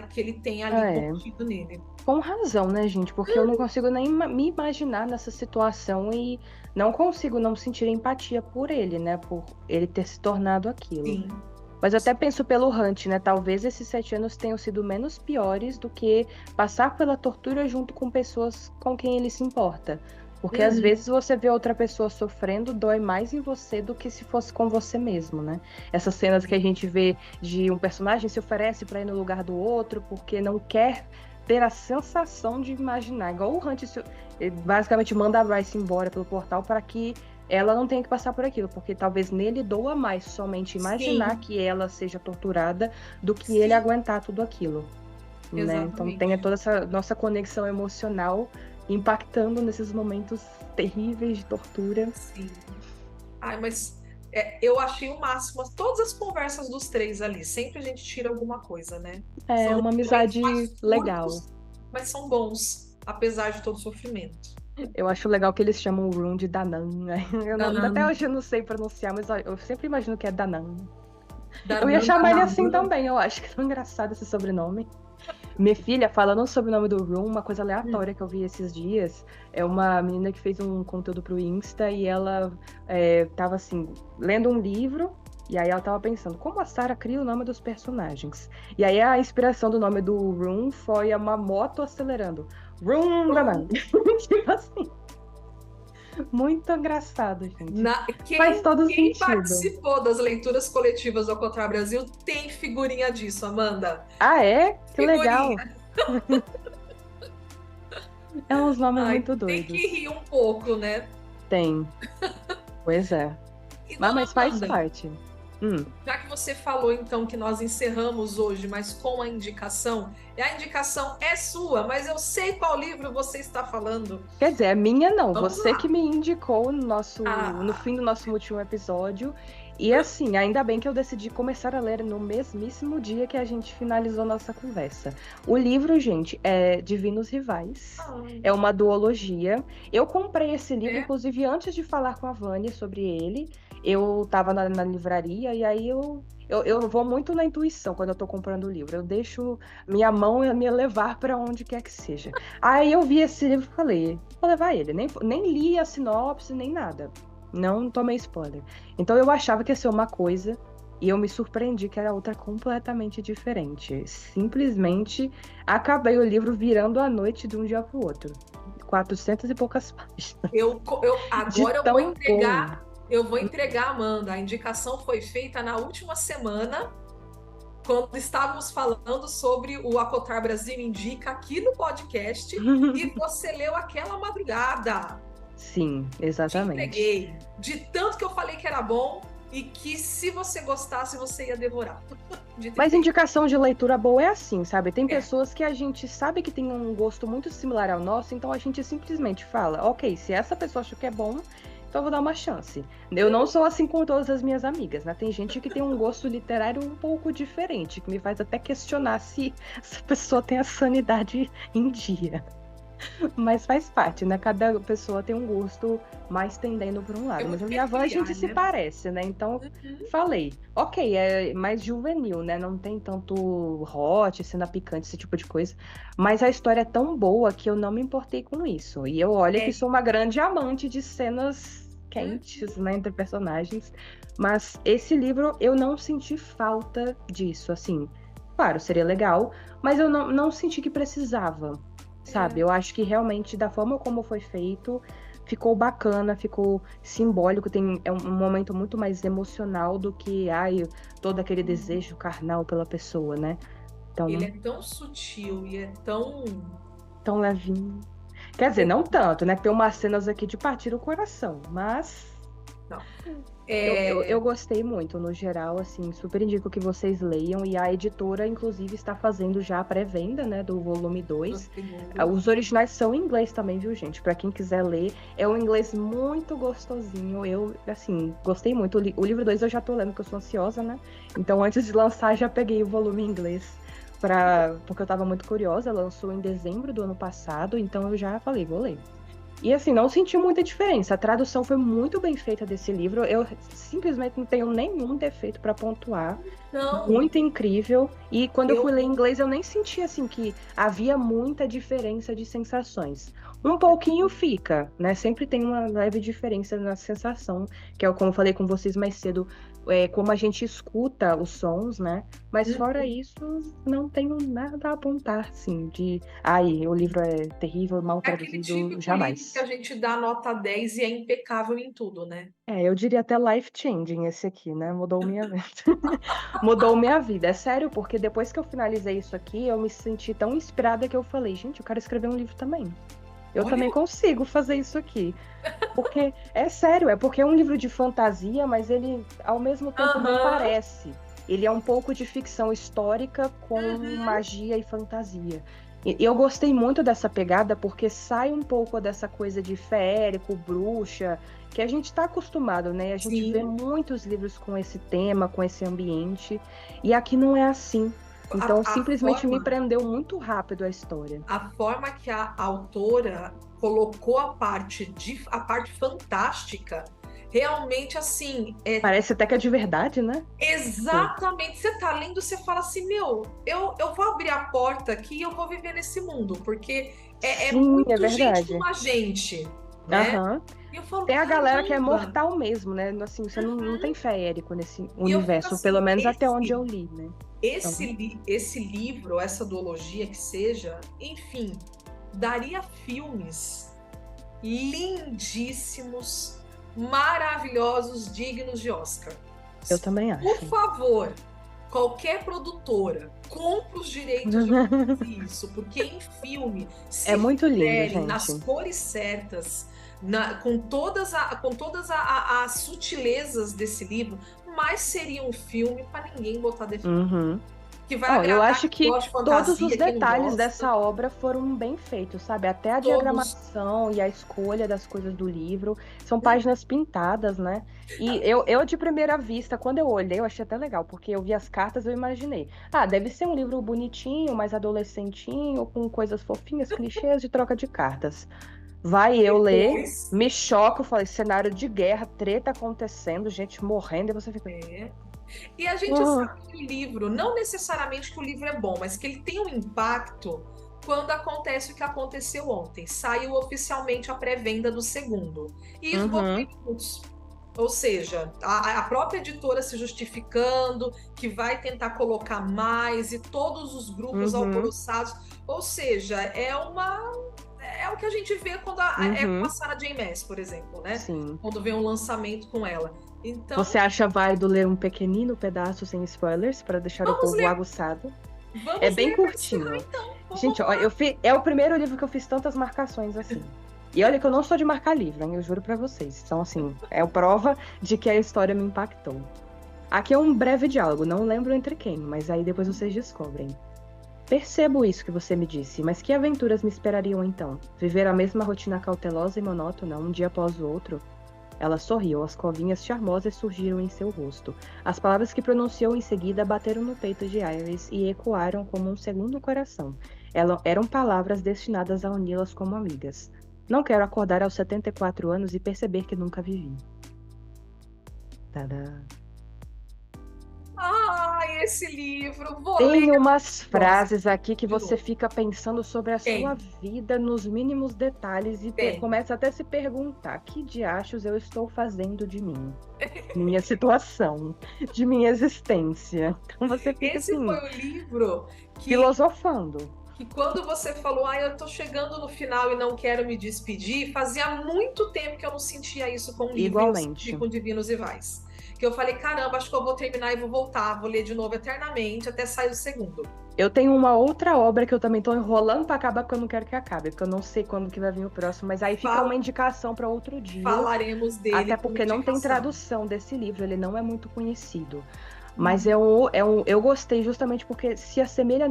que ele tem ali contido nele. Com razão, né, gente? Porque eu não consigo nem me imaginar nessa situação e não consigo não sentir empatia por ele, né? Por ele ter se tornado aquilo. Sim. Mas eu até penso pelo Hunt, né? Talvez esses 7 anos tenham sido menos piores do que passar pela tortura junto com pessoas com quem ele se importa. Porque às vezes você vê outra pessoa sofrendo, dói mais em você do que se fosse com você mesmo, né? Essas cenas que a gente vê de um personagem se oferece para ir no lugar do outro porque não quer ter a sensação de imaginar. Igual o Hunt basicamente manda a Bryce embora pelo portal para que ela não tenha que passar por aquilo, porque talvez nele doa mais somente imaginar que ela seja torturada do que ele aguentar tudo aquilo. Né? Então tem toda essa nossa conexão emocional impactando nesses momentos terríveis de tortura. Sim. Ai, mas eu achei o máximo todas as conversas dos 3 ali. Sempre a gente tira alguma coisa, né? São uma amizade legal. Mas são bons, apesar de todo o sofrimento. Eu acho legal que eles chamam o Ron de Danan, né? Até hoje eu não sei pronunciar, mas eu sempre imagino que é Danan. Eu ia chamar ele assim também, eu acho que é tão engraçado esse sobrenome. Minha filha, falando sobre o nome do Ron, uma coisa aleatória que eu vi esses dias, é uma menina que fez um conteúdo pro Insta e ela tava assim, lendo um livro, e aí ela tava pensando, como a Sarah cria o nome dos personagens? E aí a inspiração do nome do Ron foi uma moto acelerando. Ron Danan. Tipo assim. Muito engraçado, gente. Faz todo sentido. Quem participou das leituras coletivas do Alcotrar Brasil tem figurinha disso, Amanda. Ah, é? Que legal. É uns nomes muito doidos. Tem que rir um pouco, né? Tem. Pois é. Mas faz parte. Já que você falou, então, que nós encerramos hoje, mas com a indicação é sua, mas eu sei qual livro você está falando. Quer dizer, é minha não. Você que me indicou no fim do nosso último episódio. E assim, ainda bem que eu decidi começar a ler no mesmíssimo dia que a gente finalizou nossa conversa. O livro, gente, é Divinos Rivais. É uma duologia. Eu comprei esse livro, inclusive, antes de falar com a Vânia sobre ele. eu tava na livraria e aí eu vou muito na intuição quando eu tô comprando o livro. Eu deixo minha mão me levar para onde quer que seja. Aí eu vi esse livro e falei, vou levar ele. Nem li a sinopse, nem nada. Não tomei spoiler. Então eu achava que ia ser uma coisa e eu me surpreendi que era outra completamente diferente. Simplesmente acabei o livro virando a noite de um dia pro outro. 400 e poucas páginas. De Agora tão bom. eu vou entregar, Amanda. A indicação foi feita na última semana, quando estávamos falando sobre o Acotar Brasil Indica aqui no podcast, e você leu aquela madrugada. Sim, Te exatamente. entreguei. De tanto que eu falei que era bom e que se você gostasse, você ia devorar. Dito e Mas feito. indicação de leitura boa é assim, sabe? Tem É. pessoas que a gente sabe que tem um gosto muito similar ao nosso, então a gente simplesmente fala, ok, se essa pessoa achou que é bom, então eu vou dar uma chance. Eu não sou assim com todas as minhas amigas, né? Tem gente que tem um gosto literário um pouco diferente, que me faz até questionar se essa pessoa tem a sanidade em dia. Mas faz parte, né? Cada pessoa tem um gosto mais tendendo para um É lado. Mas muito a minha avó, a gente peculiar, se né? parece, né? Então, Uhum. falei, ok, é mais juvenil, né? Não tem tanto hot, cena picante, esse tipo de coisa. Mas a história é tão boa que eu não me importei com isso. E eu, olha que É. sou uma grande amante de cenas Uhum. quentes, né, entre personagens. Mas esse livro eu não senti falta disso, assim. Claro, seria legal, mas eu não senti que precisava, sabe? É. Eu acho que realmente, da forma como foi feito, ficou bacana, ficou simbólico, é um momento muito mais emocional do que, ai, todo aquele Uhum. desejo carnal pela pessoa, né? Ele Então, é tão sutil e é tão. tão levinho. Quer dizer, não tanto, né? Tem umas cenas aqui de partir o coração, mas Não. eu É. gostei muito, no geral, assim, super indico que vocês leiam, e a editora, inclusive, está fazendo já a pré-venda, né, do volume Do 2. segundo. Os originais são em inglês também, viu, gente? Para quem quiser ler, é um inglês muito gostosinho, eu, assim, gostei muito. O livro 2 eu já tô lendo, porque eu sou ansiosa, né? Então, antes de lançar, já peguei o volume em inglês, porque eu tava muito curiosa, lançou em dezembro do ano passado, então eu já falei, vou ler. E assim, não senti muita diferença. A tradução foi muito bem feita desse livro. Eu simplesmente não tenho nenhum defeito para pontuar. Não, Muito incrível. E quando eu fui ler em eu. inglês, eu nem senti assim que havia muita diferença de sensações. Um pouquinho fica, né? Sempre tem uma leve diferença na sensação, que é como eu falei com vocês mais cedo, como a gente escuta os sons, né? Mas fora isso, não tenho nada a apontar, assim, de ai, o livro é terrível, mal É aquele traduzido, típico livro que jamais. a gente dá nota 10 e é impecável em tudo, né? Eu diria até life-changing esse aqui, né? Mudou minha vida. Mudou minha vida. É sério, porque depois que eu finalizei isso aqui, eu me senti tão inspirada que eu falei, gente, eu quero escrever um livro também. Eu Olha, também consigo fazer isso aqui. Porque, é sério, é porque é um livro de fantasia, mas ele, ao mesmo tempo, não aham, parece. Ele é um pouco de ficção histórica com uhum, magia e fantasia. E eu gostei muito dessa pegada porque sai um pouco dessa coisa de férico, bruxa, que a gente está acostumado, né? A gente vê sim. muitos livros com esse tema, com esse ambiente, e aqui não é assim. Então, A simplesmente me forma, prendeu muito rápido a história. a forma que a autora colocou a parte fantástica, realmente assim, é Parece até que é de verdade, né? Sim, exatamente. Você tá lendo, você fala assim, meu, eu vou abrir a porta aqui e eu vou viver nesse mundo, porque é sim, é muito gente verdade. como a gente, né? Aham. E eu falo, Tem a galera que é caramba! mortal mesmo, né? Assim, você não tem fé, Érico, nesse E eu fico universo, pelo assim, menos até onde eu li, né? Então, esse livro, essa duologia que seja, enfim, daria filmes lindíssimos, maravilhosos, dignos de Oscar. eu também Por acho. favor, qualquer produtora, compre os direitos de produzir isso, porque em filme, É se muito lindo, fizerem gente. nas cores certas, com todas as sutilezas desse livro, mais seria um filme para ninguém botar defeito. Uhum. Que vai Ó, eu agradar acho quem que gosta de todos os fantasia, quem não detalhes gosta, dessa obra foram bem feitos, sabe? Até a todos. diagramação e a escolha das coisas do livro são páginas pintadas, né? E eu de primeira vista, quando eu olhei, eu achei até legal, porque eu vi as cartas, eu imaginei. Ah, deve ser um livro bonitinho, mais adolescentinho, com coisas fofinhas, clichês de troca de cartas. Vai eu ler, Depois, me choco, falei, cenário de guerra, treta acontecendo, gente morrendo, e você fica. e a gente sabe que o livro, não necessariamente que o livro é bom, mas que ele tem um impacto quando acontece o que aconteceu ontem. Saiu oficialmente a pré-venda do segundo. E esgotou em Uhum, minutos. Ou seja, a própria editora se justificando que vai tentar colocar mais e todos os grupos uhum, alvoroçados. Ou seja, é o que a gente vê quando é com a uhum, Sarah J. Maas, por exemplo, né? sim. Quando vem um lançamento com ela. Você Então, acha válido ler um pequenino pedaço sem spoilers para deixar o vamos povo ler, aguçado? É vamos bem ler para encerrar curtinho. então. Vamos Gente, ó, lá. é o primeiro livro que eu fiz tantas marcações assim. E olha que eu não sou de marcar livro, hein? Eu juro pra vocês. Então, assim, é a prova de que a história me impactou. Aqui é um breve diálogo, não lembro entre quem, mas aí depois vocês descobrem. Percebo isso que você me disse, mas que aventuras me esperariam então? Viver a mesma rotina cautelosa e monótona, um dia após o outro? Ela sorriu, as covinhas charmosas surgiram em seu rosto. As palavras que pronunciou em seguida bateram no peito de Iris e ecoaram como um segundo coração. Eram palavras destinadas a uni-las como amigas. Não quero acordar aos 74 anos e perceber que nunca vivi. Tadá. Ai, esse livro, vou ler Tem umas próximo, frases aqui que de você novo. fica pensando sobre a sua Tem, vida nos mínimos detalhes e tem. começa até a se perguntar: que diachos eu estou fazendo de mim? Minha situação, de minha existência. Então você fica Esse assim, foi o livro filosofando. que quando você falou, eu tô chegando no final e não quero me despedir, fazia muito tempo que eu não sentia isso com um livro e eu senti Igualmente. com Divinos Rivais. Que eu falei, caramba, acho que eu vou terminar e vou voltar, vou ler de novo eternamente até sair o segundo. Eu tenho uma outra obra que eu também tô enrolando para acabar porque eu não quero que acabe, porque eu não sei quando que vai vir o próximo, mas aí fica uma Fal- indicação para outro dia, Falaremos dele até como porque não tem indicação. tradução desse livro, ele não é muito conhecido. Mas Uhum. eu gostei justamente porque se assemelha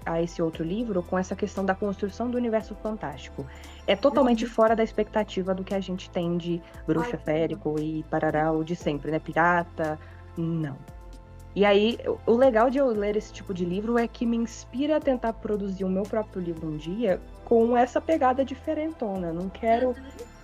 a esse outro livro com essa questão da construção do universo fantástico. É totalmente Uhum. fora da expectativa do que a gente tem de Ai, bruxa que legal. férico e parará o de sempre, né? Pirata. Não. E aí, o legal de eu ler esse tipo de livro é que me inspira a tentar produzir o meu próprio livro um dia com essa pegada diferentona. Não quero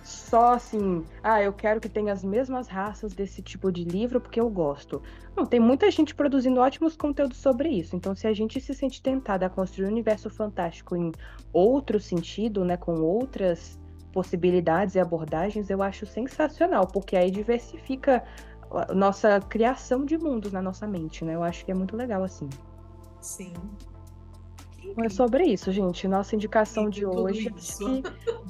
só assim, eu quero que tenha as mesmas raças desse tipo de livro porque eu gosto. Não, tem muita gente produzindo ótimos conteúdos sobre isso. Então, se a gente se sente tentada a construir um universo fantástico em outro sentido, né, com outras possibilidades e abordagens, eu acho sensacional, porque aí diversifica a nossa criação de mundos na nossa mente, né? Eu acho que é muito legal assim. Sim, que Então é incrível. sobre isso, gente. Nossa indicação de Tudo hoje, acho isso. que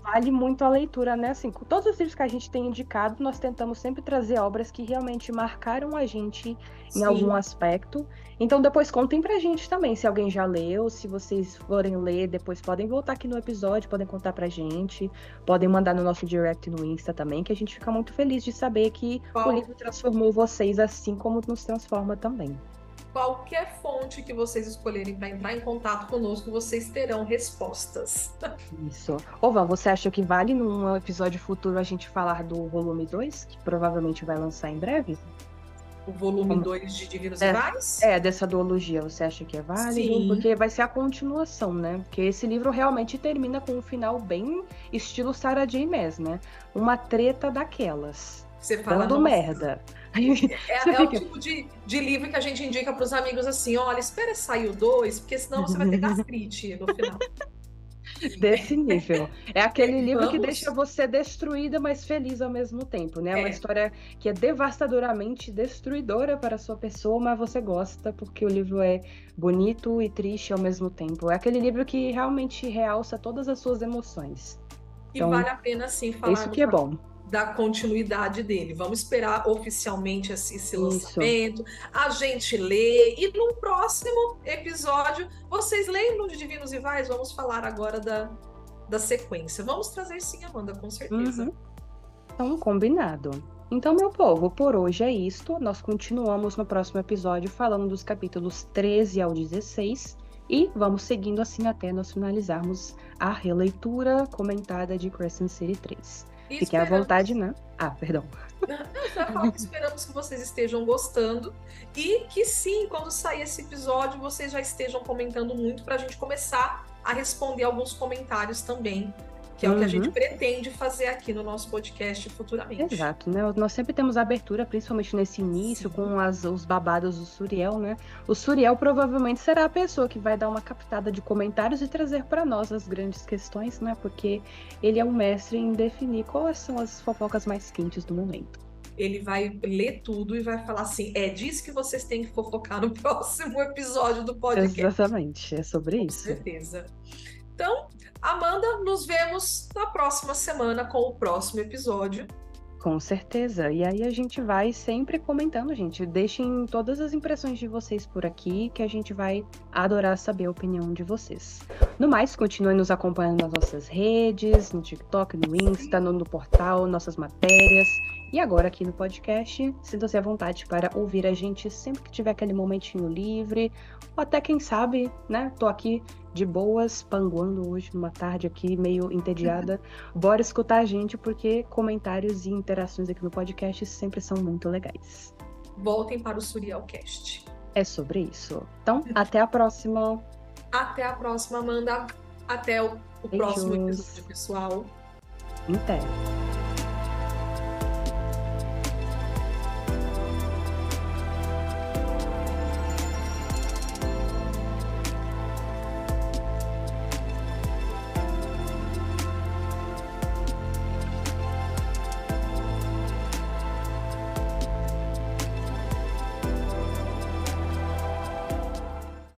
vale muito a leitura, né? Assim, com todos os livros que a gente tem indicado, nós tentamos sempre trazer obras que realmente marcaram a gente em algum Sim. aspecto. Então depois contem pra gente também, se alguém já leu, se vocês forem ler, depois podem voltar aqui no episódio, podem contar pra gente, podem mandar no nosso direct no Insta também, que a gente fica muito feliz de saber que o Qual, livro transformou vocês assim como nos transforma também. qualquer fonte que vocês escolherem para entrar em contato conosco, vocês terão respostas. Isso. Ô, Val, você acha que vale num episódio futuro a gente falar do volume 2, que provavelmente vai lançar em breve? O volume Como- 2 de Divinos É, Rivais? dessa duologia, você acha que é válido? Sim. Porque vai ser a continuação, né? Porque esse livro realmente termina com um final bem estilo Sarah J. Maas, né? Uma treta daquelas, Você fala, dando nossa, merda. Aí você é o fica. tipo de livro que a gente indica para os amigos assim: olha, espera sair o 2, porque senão você vai ter gastrite no final. Desse nível. É aquele livro que deixa Vamos. você destruída, mas feliz ao mesmo tempo, né? Uma É, história que é devastadoramente destruidora para a sua pessoa, mas você gosta porque o livro é bonito e triste ao mesmo tempo. É aquele livro que realmente realça todas as suas emoções. e Então, vale a pena sim é isso falarmos que é bom. da continuidade dele. Vamos esperar oficialmente esse Isso. lançamento, a gente lê, e no próximo episódio, vocês lembram de Divinos Rivais? Vamos falar agora da sequência. Vamos trazer sim, Amanda, com certeza. Uhum. Então, combinado. Então, meu povo, por hoje é isto. Nós continuamos no próximo episódio falando dos capítulos 13 ao 16 e vamos seguindo assim até nós finalizarmos a releitura comentada de Crescent City 3. E Fiquem à vontade, esperamos. né? Perdão. Eu já falo que esperamos que vocês estejam gostando e que sim, quando sair esse episódio, vocês já estejam comentando muito para a gente começar a responder alguns comentários também que é o que a gente Uhum. pretende fazer aqui no nosso podcast futuramente. Exato, né? Nós sempre temos abertura, principalmente nesse início, Sim. com os babados do Suriel, né? O Suriel provavelmente será a pessoa que vai dar uma captada de comentários e trazer para nós as grandes questões, né? Porque ele é um mestre em definir quais são as fofocas mais quentes do momento. Ele vai ler tudo e vai falar assim: é disso que vocês têm que fofocar no próximo episódio do podcast. Exatamente, é sobre Com isso. certeza. Então, Amanda, nos vemos na próxima semana com o próximo episódio. Com certeza. E aí a gente vai sempre comentando, gente. Deixem todas as impressões de vocês por aqui, que a gente vai adorar saber a opinião de vocês. No mais, continuem nos acompanhando nas nossas redes, no TikTok, no Insta, no portal, nossas matérias. E agora aqui no podcast, sinta-se à vontade para ouvir a gente sempre que tiver aquele momentinho livre. Ou até, quem sabe, né? Tô aqui de boas, panguando hoje, numa tarde aqui, meio entediada. Bora escutar a gente, porque comentários e interações aqui no podcast sempre são muito legais. Voltem para o Surielcast. É sobre isso. Então, até a próxima. Até a próxima, Amanda. Até o próximo episódio, pessoal. Até.